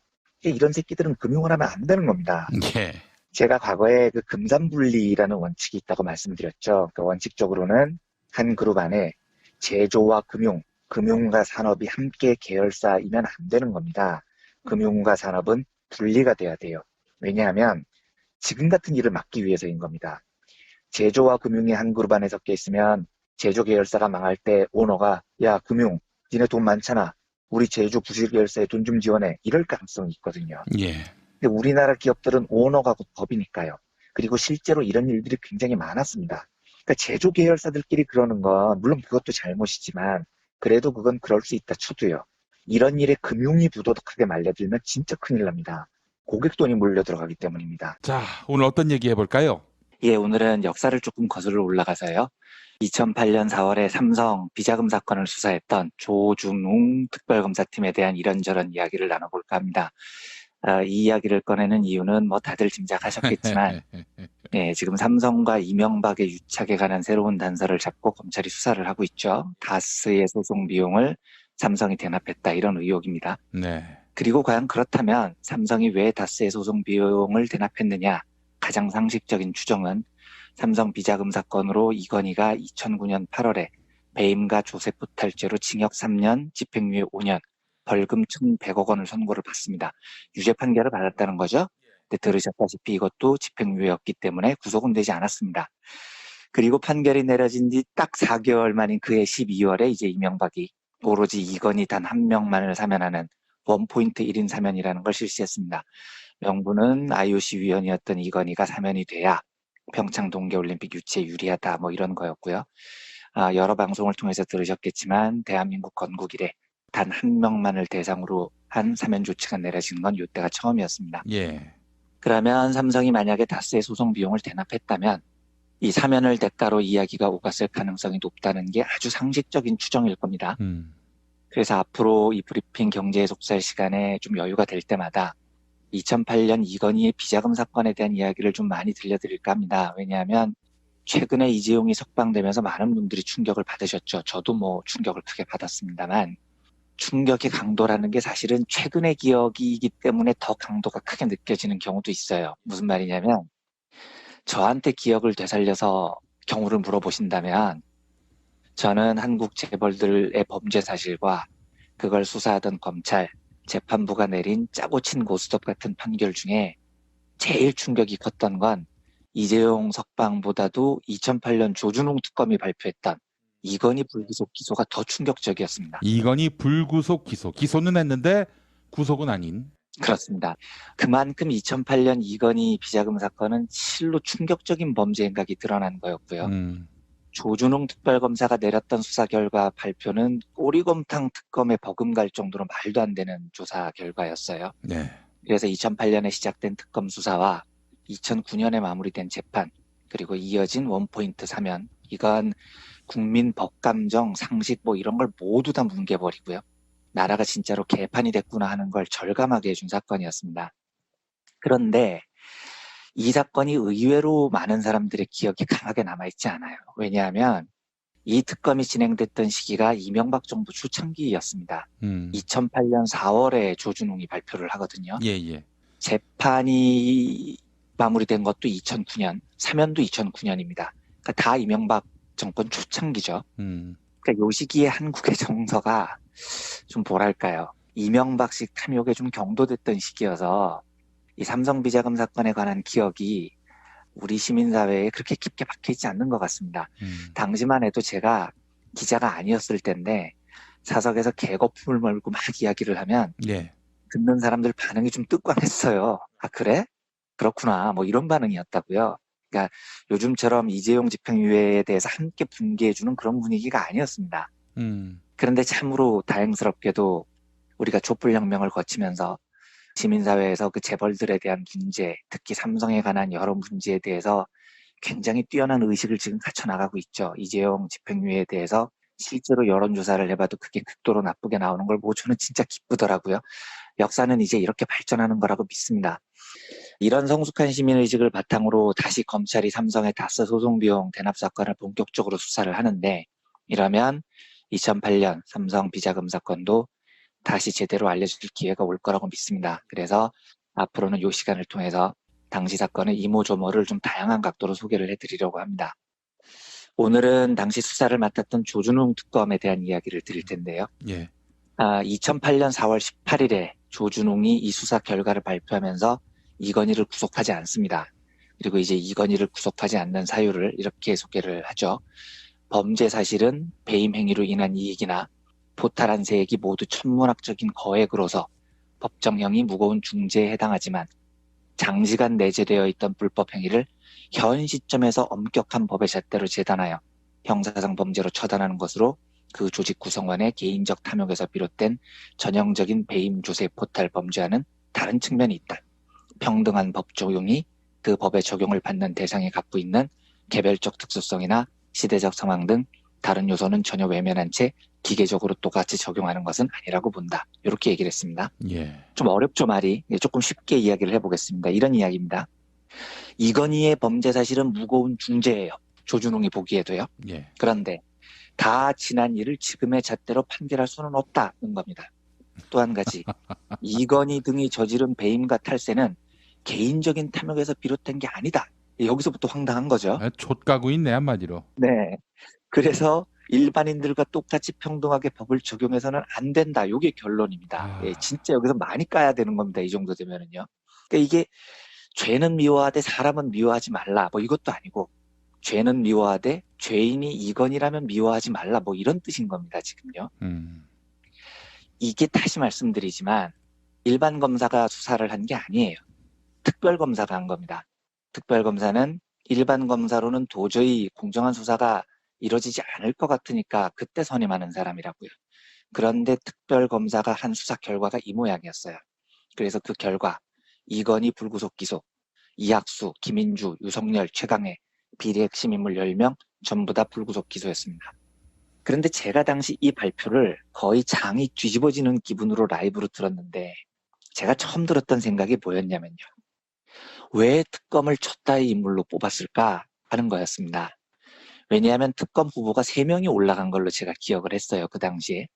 이런 새끼들은 금융을 하면 안 되는 겁니다. 예. 제가 과거에 그 금산분리라는 원칙이 있다고 말씀드렸죠. 그 원칙적으로는 한 그룹 안에 제조와 금융과 산업이 함께 계열사이면 안 되는 겁니다. 금융과 산업은 분리가 돼야 돼요. 왜냐하면 지금 같은 일을 막기 위해서인 겁니다. 제조와 금융이 한 그룹 안에 섞여 있으면 제조 계열사가 망할 때 오너가 야 금융 니네 돈 많잖아. 우리 제조 부실 계열사에 돈 좀 지원해. 이럴 가능성이 있거든요. 예. 근데 우리나라 기업들은 오너가 곧 법이니까요. 그리고 실제로 이런 일들이 굉장히 많았습니다. 그러니까 제조 계열사들끼리 그러는 건 물론 그것도 잘못이지만 그래도 그건 그럴 수 있다 쳐도요. 이런 일에 금융이 부도덕하게 말려들면 진짜 큰일 납니다. 고객 돈이 몰려 들어가기 때문입니다. 자, 오늘 어떤 얘기 해볼까요? 예, 오늘은 역사를 조금 거슬러 올라가서요. 2008년 4월에 삼성 비자금 사건을 수사했던 조준웅 특별검사팀에 대한 이런저런 이야기를 나눠볼까 합니다. 이 이야기를 꺼내는 이유는 뭐 다들 짐작하셨겠지만 예, 지금 삼성과 이명박의 유착에 관한 새로운 단서를 잡고 검찰이 수사를 하고 있죠. 다스의 소송 비용을 삼성이 대납했다 이런 의혹입니다. 네. 그리고 과연 그렇다면 삼성이 왜 다스의 소송 비용을 대납했느냐? 가장 상식적인 추정은 삼성 비자금 사건으로 이건희가 2009년 8월에 배임과 조세포 탈죄로 징역 3년, 집행유예 5년, 벌금 1,100억 원을 선고를 받습니다. 유죄 판결을 받았다는 거죠. 근데 들으셨다시피 이것도 집행유예였기 때문에 구속은 되지 않았습니다. 그리고 판결이 내려진 뒤 딱 4개월 만인 그해 12월에 이제 이명박이 오로지 이건희 단 한 명만을 사면하는 원포인트 1인 사면이라는 걸 실시했습니다. 명분은 IOC 위원이었던 이건희가 사면이 돼야 평창 동계올림픽 유치에 유리하다 뭐 이런 거였고요. 여러 방송을 통해서 들으셨겠지만 대한민국 건국 이래 단 한 명만을 대상으로 한 사면 조치가 내려진 건 이때가 처음이었습니다. 예. 그러면 삼성이 만약에 다스의 소송 비용을 대납했다면 이 사면을 대가로 이야기가 오갔을 가능성이 높다는 게 아주 상식적인 추정일 겁니다. 그래서 앞으로 이 브리핑 경제의 속살 시간에 좀 여유가 될 때마다 2008년 이건희의 비자금 사건에 대한 이야기를 좀 많이 들려드릴까 합니다. 왜냐하면 최근에 이재용이 석방되면서 많은 분들이 충격을 받으셨죠. 저도 뭐 충격을 크게 받았습니다만 충격의 강도라는 게 사실은 최근의 기억이기 때문에 더 강도가 크게 느껴지는 경우도 있어요. 무슨 말이냐면 저한테 기억을 되살려서 경우를 물어보신다면 저는 한국 재벌들의 범죄 사실과 그걸 수사하던 검찰, 재판부가 내린 짜고 친 고스톱 같은 판결 중에 제일 충격이 컸던 건 이재용 석방보다도 2008년 조준웅 특검이 발표했던 이건희 불구속 기소가 더 충격적이었습니다. 이건희 불구속 기소. 기소는 했는데 구속은 아닌. 그렇습니다. 그만큼 2008년 이건희 비자금 사건은 실로 충격적인 범죄 행각이 드러난 거였고요. 조준웅 특별검사가 내렸던 수사 결과 발표는 꼬리곰탕 특검에 버금갈 정도로 말도 안 되는 조사 결과였어요. 네. 그래서 2008년에 시작된 특검 수사와 2009년에 마무리된 재판, 그리고 이어진 원포인트 사면, 이건 국민 법감정, 상식 뭐 이런 걸 모두 다 뭉개버리고요. 나라가 진짜로 개판이 됐구나 하는 걸 절감하게 해준 사건이었습니다. 그런데 이 사건이 의외로 많은 사람들의 기억에 강하게 남아있지 않아요. 왜냐하면 이 특검이 진행됐던 시기가 이명박 정부 초창기였습니다. 2008년 4월에 조준웅이 발표를 하거든요. 예. 재판이 마무리된 것도 2009년, 사면도 2009년입니다. 그러니까 다 이명박 정권 초창기죠. 그러니까 요 시기에 한국의 정서가 좀 뭐랄까요. 이명박식 탐욕에 좀 경도됐던 시기여서 이 삼성 비자금 사건에 관한 기억이 우리 시민사회에 그렇게 깊게 박혀있지 않는 것 같습니다. 당시만 해도 제가 기자가 아니었을 때인데 사석에서 개거품을 몰고 막 이야기를 하면 예. 듣는 사람들 반응이 좀 뜨끔했어요. 아 그래? 그렇구나. 뭐 이런 반응이었다고요. 그러니까 요즘처럼 이재용 집행유예에 대해서 함께 분개해주는 그런 분위기가 아니었습니다. 그런데 참으로 다행스럽게도 우리가 촛불혁명을 거치면서 시민사회에서 그 재벌들에 대한 문제, 특히 삼성에 관한 여러 문제에 대해서 굉장히 뛰어난 의식을 지금 갖춰나가고 있죠. 이재용 집행유예에 대해서 실제로 여론조사를 해봐도 그게 극도로 나쁘게 나오는 걸 보고 저는 진짜 기쁘더라고요. 역사는 이제 이렇게 발전하는 거라고 믿습니다. 이런 성숙한 시민의식을 바탕으로 다시 검찰이 삼성의 다스 소송비용 대납 사건을 본격적으로 수사를 하는데 이러면 2008년 삼성 비자금 사건도 다시 제대로 알려줄 기회가 올 거라고 믿습니다. 그래서 앞으로는 이 시간을 통해서 당시 사건의 이모저모를 좀 다양한 각도로 소개를 해드리려고 합니다. 오늘은 당시 수사를 맡았던 조준웅 특검에 대한 이야기를 드릴 텐데요. 예. 2008년 4월 18일에 조준웅이 이 수사 결과를 발표하면서 이건희를 구속하지 않습니다. 그리고 이제 이건희를 구속하지 않는 사유를 이렇게 소개를 하죠. 범죄 사실은 배임 행위로 인한 이익이나 포탈한 세액이 모두 천문학적인 거액으로서 법정형이 무거운 중죄에 해당하지만 장시간 내재되어 있던 불법 행위를 현 시점에서 엄격한 법의 잣대로 재단하여 형사상 범죄로 처단하는 것으로 그 조직 구성원의 개인적 탐욕에서 비롯된 전형적인 배임 조세 포탈 범죄와는 다른 측면이 있다. 평등한 법 적용이 그 법의 적용을 받는 대상이 갖고 있는 개별적 특수성이나 시대적 상황 등 다른 요소는 전혀 외면한 채 기계적으로 똑같이 적용하는 것은 아니라고 본다. 이렇게 얘기를 했습니다. 예. 좀 어렵죠, 말이. 조금 쉽게 이야기를 해보겠습니다. 이런 이야기입니다. 이건희의 범죄 사실은 무거운 중죄예요. 조준웅이 보기에도요. 예. 그런데 다 지난 일을 지금의 잣대로 판결할 수는 없다는 겁니다. 또 한 가지, 이건희 등이 저지른 배임과 탈세는 개인적인 탐욕에서 비롯된 게 아니다. 여기서부터 황당한 거죠. 촉가고 있네, 한마디로. 네. 그래서 일반인들과 똑같이 평등하게 법을 적용해서는 안 된다. 이게 결론입니다. 예, 진짜 여기서 많이 까야 되는 겁니다. 이 정도 되면은요. 그러니까 이게 죄는 미워하되 사람은 미워하지 말라. 뭐 이것도 아니고 죄는 미워하되 죄인이 이건이라면 미워하지 말라. 뭐 이런 뜻인 겁니다. 지금요. 이게 다시 말씀드리지만 일반 검사가 수사를 한 게 아니에요. 특별검사가 한 겁니다. 특별검사는 일반 검사로는 도저히 공정한 수사가 이루어지지 않을 것 같으니까 그때 선임하는 사람이라고요. 그런데 특별검사가 한 수사 결과가 이 모양이었어요. 그래서 그 결과 이건희 불구속 기소, 이학수, 김인주, 유석열, 최강해 비리 핵심 인물 10명 전부 다 불구속 기소였습니다. 그런데 제가 당시 이 발표를 거의 장이 뒤집어지는 기분으로 라이브로 들었는데 제가 처음 들었던 생각이 뭐였냐면요. 왜 특검을 첫 따위 인물로 뽑았을까 하는 거였습니다. 왜냐하면 특검 후보가 3명이 올라간 걸로 제가 기억을 했어요. 그 당시에.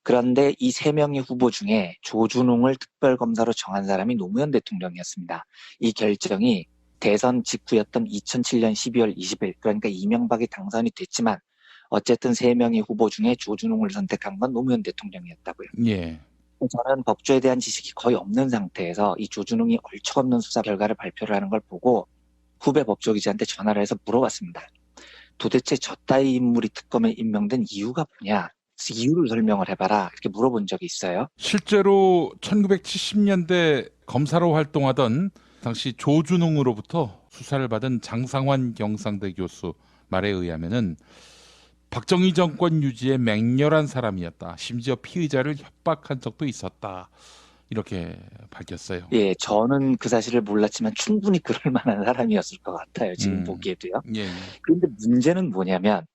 그런데 이 3명의 후보 중에 조준웅을 특별검사로 정한 사람이 노무현 대통령이었습니다. 이 결정이 대선 직후였던 2007년 12월 20일, 그러니까 이명박이 당선이 됐지만 어쨌든 3명의 후보 중에 조준웅을 선택한 건 노무현 대통령이었다고요. 예. 저는 법조에 대한 지식이 거의 없는 상태에서 이 조준웅이 얼척없는 수사 결과를 발표를 하는 걸 보고 후배 법조기자한테 전화를 해서 물어봤습니다. 도대체 저 따위 인물이 특검에 임명된 이유가 뭐냐? 그래서 이유를 설명을 해봐라. 이렇게 물어본 적이 있어요. 실제로 1970년대 검사로 활동하던 당시 조준웅으로부터 수사를 받은 장상환 경상대 교수 말에 의하면은 박정희 정권 유지에 맹렬한 사람이었다. 심지어 피의자를 협박한 적도 있었다. 이렇게 밝혔어요. 예, 저는 그 사실을 몰랐지만 충분히 그럴 만한 사람이었을 것 같아요. 지금 보기에도요. 예. 그런데 문제는 뭐냐면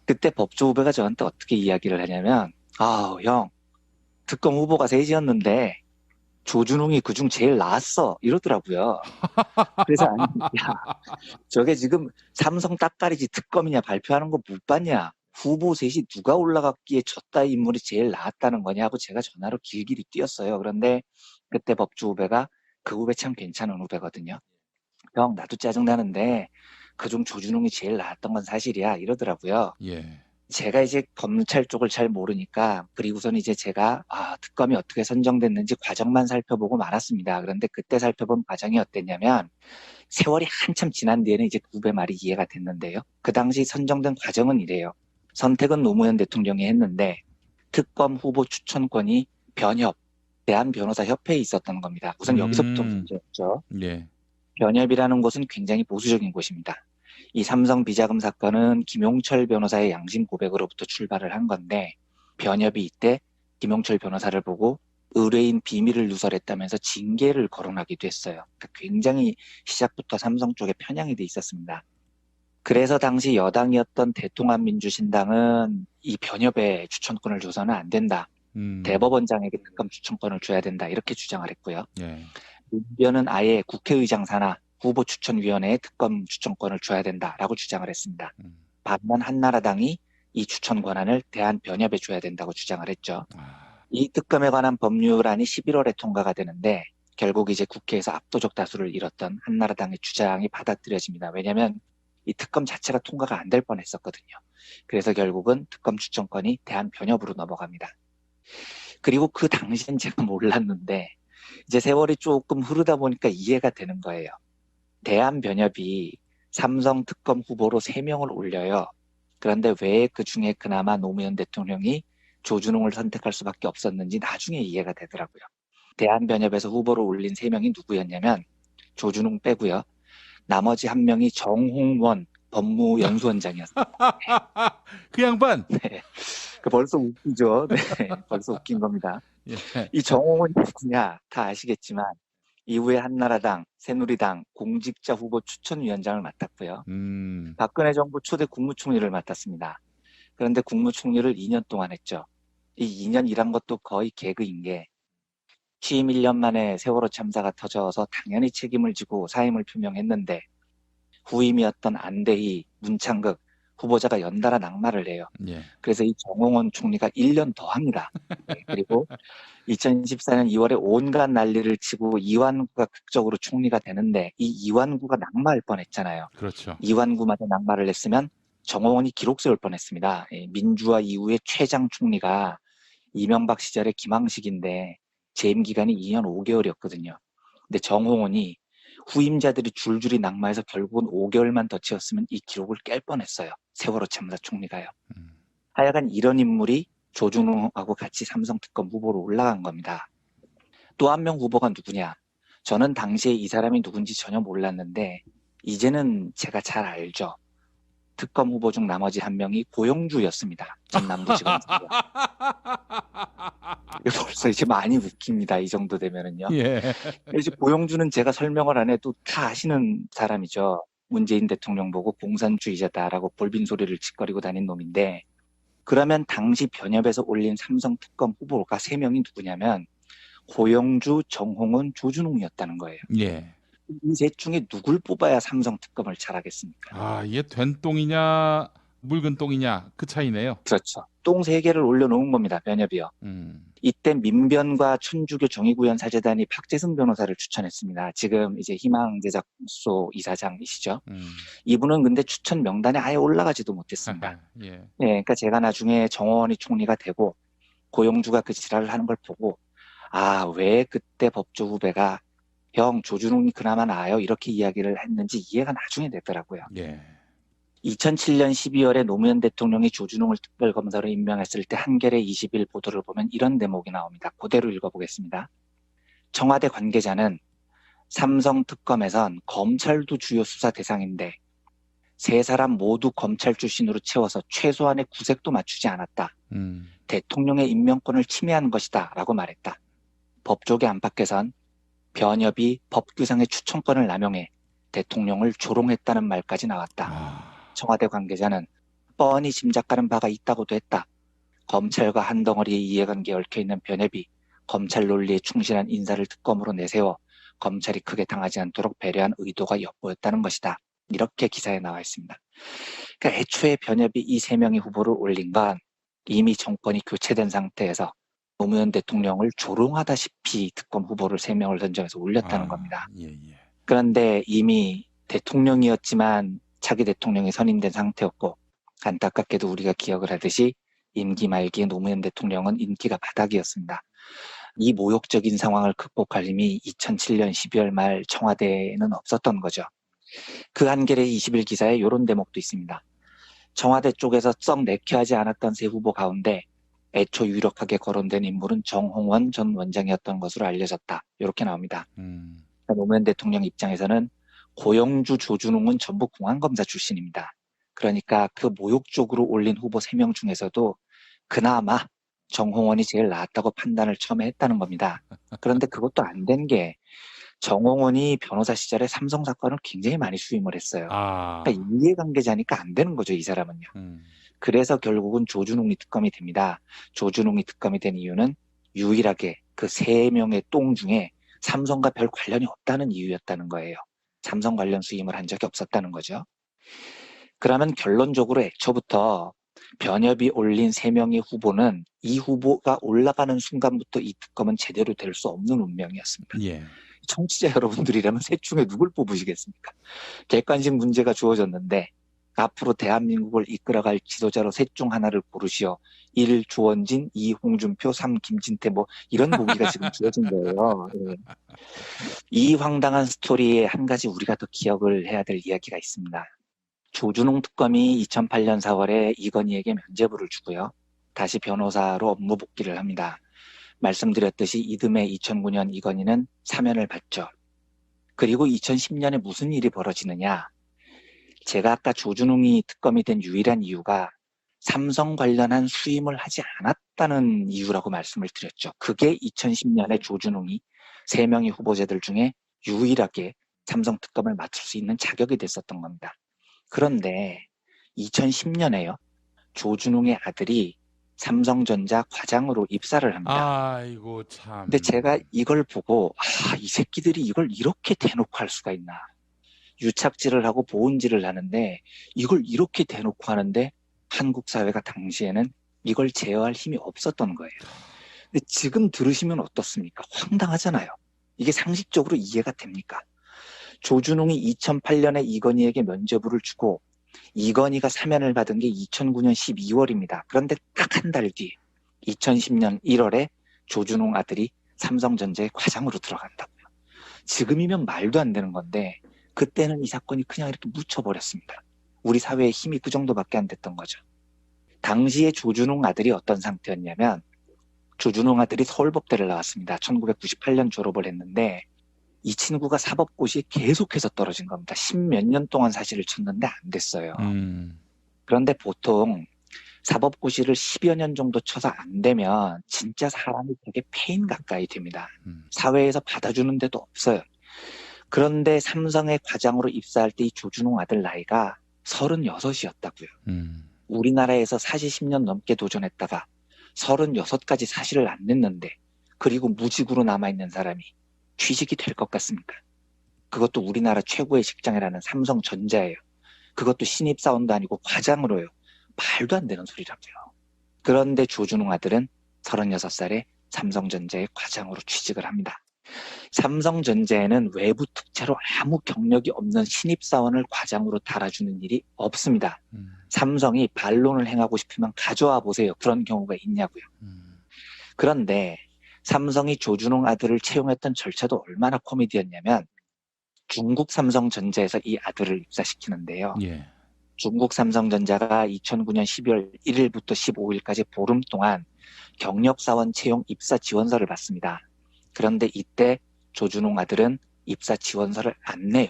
그때 법조 후배가 저한테 어떻게 이야기를 하냐면 형, 특검 후보가 셋이었는데 조준웅이 그중 제일 나았어 이러더라고요. 그래서 아니, 저게 지금 삼성 딱가리지 특검이냐 발표하는 거 못 봤냐? 후보 셋이 누가 올라갔기에 저 따위 인물이 제일 나았다는 거냐 하고 제가 전화로 길길이 뛰었어요. 그런데 그때 법조 후배가 그 후배 참 괜찮은 후배거든요. 형, 나도 짜증나는데 그중 조준웅이 제일 나았던 건 사실이야 이러더라고요. 예. 제가 이제 검찰 쪽을 잘 모르니까 그리고선 이제 제가 특검이 어떻게 선정됐는지 과정만 살펴보고 말았습니다. 그런데 그때 살펴본 과정이 어땠냐면 세월이 한참 지난 뒤에는 이제 그 후배 말이 이해가 됐는데요. 그 당시 선정된 과정은 이래요. 선택은 노무현 대통령이 했는데 특검 후보 추천권이 변협, 대한변호사협회에 있었던 겁니다. 우선 여기서부터 문제였죠. 예. 변협이라는 곳은 굉장히 보수적인 곳입니다. 이 삼성 비자금 사건은 김용철 변호사의 양심 고백으로부터 출발을 한 건데 변협이 이때 김용철 변호사를 보고 의뢰인 비밀을 누설했다면서 징계를 거론하기도 했어요. 그러니까 굉장히 시작부터 삼성 쪽에 편향이 돼 있었습니다. 그래서 당시 여당이었던 대통합민주신당은 이 변협에 추천권을 줘서는 안 된다. 대법원장에게 특검 추천권을 줘야 된다. 이렇게 주장을 했고요. 예. 민변은 아예 국회의장 산하 후보 추천위원회에 특검 추천권을 줘야 된다라고 주장을 했습니다. 반면 한나라당이 이 추천 권한을 대한변협에 줘야 된다고 주장을 했죠. 이 특검에 관한 법률안이 11월에 통과가 되는데 결국 이제 국회에서 압도적 다수를 잃었던 한나라당의 주장이 받아들여집니다. 왜냐하면 이 특검 자체가 통과가 안 될 뻔했었거든요. 그래서 결국은 특검 추천권이 대한변협으로 넘어갑니다. 그리고 그 당시엔 제가 몰랐는데 이제 세월이 조금 흐르다 보니까 이해가 되는 거예요. 대한변협이 삼성 특검 후보로 3명을 올려요. 그런데 왜 그 중에 그나마 노무현 대통령이 조준웅을 선택할 수밖에 없었는지 나중에 이해가 되더라고요. 대한변협에서 후보로 올린 3명이 누구였냐면 조준웅 빼고요. 나머지 한 명이 정홍원 법무연수원장이었어요. 그 양반. 네. 벌써 웃기죠. 네. 벌써 웃긴 겁니다. 예. 이 정홍원이 누구냐 다 아시겠지만 이후에 한나라당, 새누리당 공직자 후보 추천위원장을 맡았고요. 박근혜 정부 초대 국무총리를 맡았습니다. 그런데 국무총리를 2년 동안 했죠. 이 2년 일한 것도 거의 개그인 게 취임 1년 만에 세월호 참사가 터져서 당연히 책임을 지고 사임을 표명했는데 후임이었던 안대희, 문창극 후보자가 연달아 낙마를 해요. 예. 그래서 이 정홍원 총리가 1년 더 합니다. 네, 그리고 2014년 2월에 온갖 난리를 치고 이완구가 극적으로 총리가 되는데 이 이완구가 낙마할 뻔했잖아요. 그렇죠. 이완구마저 낙마를 했으면 정홍원이 기록 세울 뻔했습니다. 민주화 이후에 최장 총리가 이명박 시절의 김황식인데 재임 기간이 2년 5개월이었거든요. 근데 정홍원이 후임자들이 줄줄이 낙마해서 결국은 5개월만 더 채웠으면 이 기록을 깰 뻔했어요. 세월호 참사 총리가요. 하여간 이런 인물이 조준웅하고 같이 삼성 특검 후보로 올라간 겁니다. 또 한 명 후보가 누구냐? 저는 당시에 이 사람이 누군지 전혀 몰랐는데 이제는 제가 잘 알죠. 특검 후보 중 나머지 한 명이 고영주였습니다. 전 남부지검장이요. 벌써 이제 많이 웃깁니다. 이 정도 되면은요. 예. 이제 고영주는 제가 설명을 안 해도 다 아시는 사람이죠. 문재인 대통령 보고 공산주의자다라고 볼빈 소리를 짓거리고 다닌 놈인데 그러면 당시 변협에서 올린 삼성 특검 후보가 3명이 누구냐면 고영주, 정홍원, 조준웅이었다는 거예요. 예. 이 셋 중에 누굴 뽑아야 삼성 특검을 잘하겠습니까? 아, 이게 된 똥이냐 묽은 똥이냐 그 차이네요. 그렇죠. 똥 3개를 올려놓은 겁니다. 변협이요. 이때 민변과 천주교 정의구현사재단이 박재승 변호사를 추천했습니다. 지금 이제 희망제작소 이사장이시죠. 이분은 근데 추천 명단에 아예 올라가지도 못했습니다. 예. 네, 그러니까 제가 나중에 정원이 총리가 되고 고영주가 그 지랄을 하는 걸 보고 아, 왜 그때 법조 후배가 형 조준웅이 그나마 나아요 이렇게 이야기를 했는지 이해가 나중에 되더라고요. 예. 2007년 12월에 노무현 대통령이 조준웅을 특별검사로 임명했을 때 한겨레 20일 보도를 보면 이런 대목이 나옵니다. 그대로 읽어보겠습니다. 청와대 관계자는 삼성 특검에선 검찰도 주요 수사 대상인데 3사람 모두 검찰 출신으로 채워서 최소한의 구색도 맞추지 않았다. 대통령의 임명권을 침해한 것이다 라고 말했다. 법조계 안팎에선 변협이 법규상의 추천권을 남용해 대통령을 조롱했다는 말까지 나왔다. 청와대 관계자는 뻔히 짐작가는 바가 있다고도 했다. 검찰과 한 덩어리의 이해관계에 얽혀있는 변협이 검찰 논리에 충실한 인사를 특검으로 내세워 검찰이 크게 당하지 않도록 배려한 의도가 엿보였다는 것이다. 이렇게 기사에 나와 있습니다. 그러니까 애초에 변협이 이 3명의 후보를 올린 건 이미 정권이 교체된 상태에서 노무현 대통령을 조롱하다시피 특검 후보를 3명을 선정해서 올렸다는 겁니다. 예. 그런데 이미 대통령이었지만 차기 대통령이 선임된 상태였고 안타깝게도 우리가 기억을 하듯이 임기 말기에 노무현 대통령은 인기가 바닥이었습니다. 이 모욕적인 상황을 극복할 힘이 2007년 12월 말 청와대에는 없었던 거죠. 그 한겨레 20일 기사에 이런 대목도 있습니다. 청와대 쪽에서 썩 내키하지 않았던 세 후보 가운데 애초 유력하게 거론된 인물은 정홍원 전 원장이었던 것으로 알려졌다. 이렇게 나옵니다. 노무현 대통령 입장에서는 고영주, 조준웅은 전부 공안검사 출신입니다. 그러니까 그 모욕적으로 올린 후보 3명 중에서도 그나마 정홍원이 제일 나았다고 판단을 처음에 했다는 겁니다. 그런데 그것도 안 된 게 정홍원이 변호사 시절에 삼성 사건을 굉장히 많이 수임을 했어요. 그러니까 이해관계자니까 안 되는 거죠, 이 사람은요. 그래서 결국은 조준웅이 특검이 됩니다. 조준웅이 특검이 된 이유는 유일하게 그 3명의 똥 중에 삼성과 별 관련이 없다는 이유였다는 거예요. 삼성 관련 수임을 한 적이 없었다는 거죠. 그러면 결론적으로 애초부터 변협이 올린 3명의 후보는 이 후보가 올라가는 순간부터 이 특검은 제대로 될 수 없는 운명이었습니다. 예. 청취자 여러분들이라면 셋 중에 누굴 뽑으시겠습니까? 객관식 문제가 주어졌는데 앞으로 대한민국을 이끌어갈 지도자로 셋 중 하나를 고르시오. 1. 조원진, 2. 홍준표, 3. 김진태 뭐 이런 보기가 지금 주어진 거예요. 네. 이 황당한 스토리에 한 가지 우리가 더 기억을 해야 될 이야기가 있습니다. 조준웅 특검이 2008년 4월에 이건희에게 면죄부를 주고요. 다시 변호사로 업무 복귀를 합니다. 말씀드렸듯이 이듬해 2009년 이건희는 사면을 받죠. 그리고 2010년에 무슨 일이 벌어지느냐? 제가 아까 조준웅이 특검이 된 유일한 이유가 삼성 관련한 수임을 하지 않았다는 이유라고 말씀을 드렸죠. 그게 2010년에 조준웅이 3명의 후보자들 중에 유일하게 삼성 특검을 맡을 수 있는 자격이 됐었던 겁니다. 그런데 2010년에요. 조준웅의 아들이 삼성전자 과장으로 입사를 합니다. 아이고 참. 근데 제가 이걸 보고 이 새끼들이 이걸 이렇게 대놓고 할 수가 있나. 유착질을 하고 보은질을 하는데 이걸 이렇게 대놓고 하는데 한국 사회가 당시에는 이걸 제어할 힘이 없었던 거예요. 근데 지금 들으시면 어떻습니까? 황당하잖아요. 이게 상식적으로 이해가 됩니까? 조준웅이 2008년에 이건희에게 면죄부를 주고 이건희가 사면을 받은 게 2009년 12월입니다. 그런데 딱 한 달 뒤 2010년 1월에 조준웅 아들이 삼성전자의 과장으로 들어간다고요. 지금이면 말도 안 되는 건데 그때는 이 사건이 그냥 이렇게 묻혀버렸습니다. 우리 사회의 힘이 그 정도밖에 안 됐던 거죠. 당시에 조준웅 아들이 어떤 상태였냐면 조준웅 아들이 서울법대를 나왔습니다. 1998년 졸업을 했는데 이 친구가 사법고시에 계속해서 떨어진 겁니다. 10몇 년 동안 사실을 쳤는데 안 됐어요. 그런데 보통 사법고시를 10여 년 정도 쳐서 안 되면 진짜 사람이 되게 폐인 가까이 됩니다. 사회에서 받아주는 데도 없어요. 그런데 삼성의 과장으로 입사할 때 이 조준웅 아들 나이가 36이었다고요. 우리나라에서 사시 10년 넘게 도전했다가 36까지 사실을 안 냈는데 그리고 무직으로 남아있는 사람이 취직이 될 것 같습니까? 그것도 우리나라 최고의 직장이라는 삼성전자예요. 그것도 신입사원도 아니고 과장으로요. 말도 안 되는 소리라고요. 그런데 조준웅 아들은 36살에 삼성전자의 과장으로 취직을 합니다. 삼성전자에는 외부 특채로 아무 경력이 없는 신입사원을 과장으로 달아주는 일이 없습니다. 삼성이 반론을 행하고 싶으면 가져와 보세요. 그런 경우가 있냐고요. 그런데 삼성이 조준웅 아들을 채용했던 절차도 얼마나 코미디였냐면 중국 삼성전자에서 이 아들을 입사시키는데요. 예. 중국 삼성전자가 2009년 12월 1일부터 15일까지 보름 동안 경력사원 채용 입사 지원서를 받습니다. 그런데 이때 조준웅 아들은 입사 지원서를 안 내요.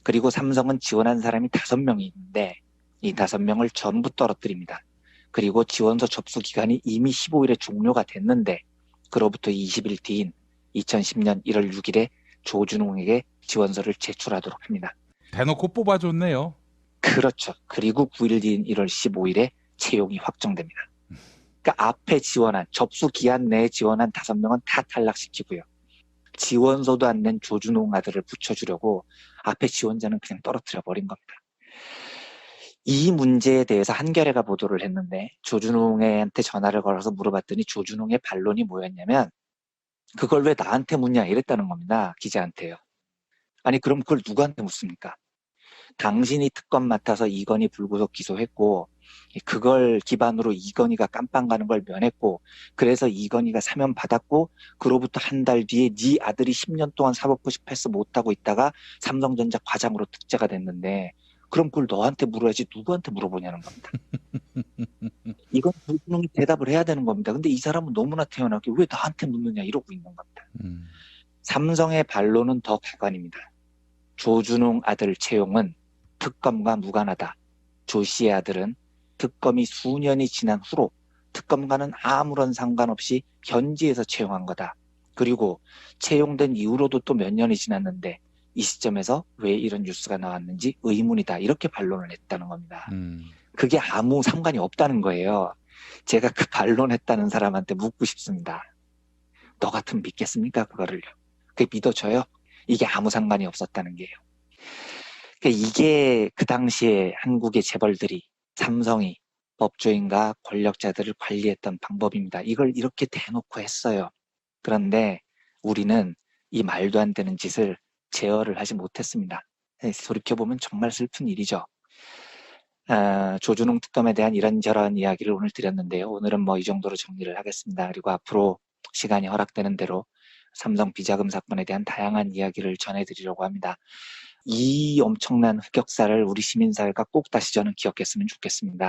그리고 삼성은 지원한 사람이 5명이 있는데 이 5명을 전부 떨어뜨립니다. 그리고 지원서 접수 기간이 이미 15일에 종료가 됐는데 그로부터 20일 뒤인 2010년 1월 6일에 조준웅에게 지원서를 제출하도록 합니다. 대놓고 뽑아줬네요. 그렇죠. 그리고 9일 뒤인 1월 15일에 채용이 확정됩니다. 그러니까 앞에 지원한 접수 기한 내에 지원한 5명은 다 탈락시키고요. 지원서도 안 낸 조준웅 아들을 붙여주려고 앞에 지원자는 그냥 떨어뜨려 버린 겁니다. 이 문제에 대해서 한겨레가 보도를 했는데 조준웅한테 전화를 걸어서 물어봤더니 조준웅의 반론이 뭐였냐면 그걸 왜 나한테 묻냐 이랬다는 겁니다. 기자한테요. 아니 그럼 그걸 누구한테 묻습니까? 당신이 특검 맡아서 이건희 불구속 기소했고 그걸 기반으로 이건희가 깜빵 가는 걸 면했고 그래서 이건희가 사면 받았고 그로부터 한 달 뒤에 네 아들이 10년 동안 사법고시 패스 못하고 있다가 삼성전자 과장으로 특재가 됐는데 그럼 그걸 너한테 물어야지 누구한테 물어보냐는 겁니다. 이건 조준웅이 대답을 해야 되는 겁니다. 근데 이 사람은 너무나 태연하게 왜 나한테 묻느냐 이러고 있는 겁니다. 삼성의 반론은 더 가관입니다. 조준웅 아들 채용은 특검과 무관하다. 조 씨의 아들은 특검이 수년이 지난 후로 특검과는 아무런 상관없이 현지에서 채용한 거다. 그리고 채용된 이후로도 또 몇 년이 지났는데 이 시점에서 왜 이런 뉴스가 나왔는지 의문이다. 이렇게 반론을 했다는 겁니다. 그게 아무 상관이 없다는 거예요. 제가 그 반론했다는 사람한테 묻고 싶습니다. 너 같으면 믿겠습니까? 그거를요. 그게 믿어져요? 이게 아무 상관이 없었다는 게요. 그러니까 이게 그 당시에 한국의 재벌들이 삼성이 법조인과 권력자들을 관리했던 방법입니다. 이걸 이렇게 대놓고 했어요. 그런데 우리는 이 말도 안 되는 짓을 제어를 하지 못했습니다. 돌이켜보면 정말 슬픈 일이죠. 조준웅 특검에 대한 이런저런 이야기를 오늘 드렸는데요. 오늘은 뭐 이 정도로 정리를 하겠습니다. 그리고 앞으로 시간이 허락되는 대로 삼성 비자금 사건에 대한 다양한 이야기를 전해드리려고 합니다. 이 엄청난 흑역사를 우리 시민사회가 꼭 다시 저는 기억했으면 좋겠습니다.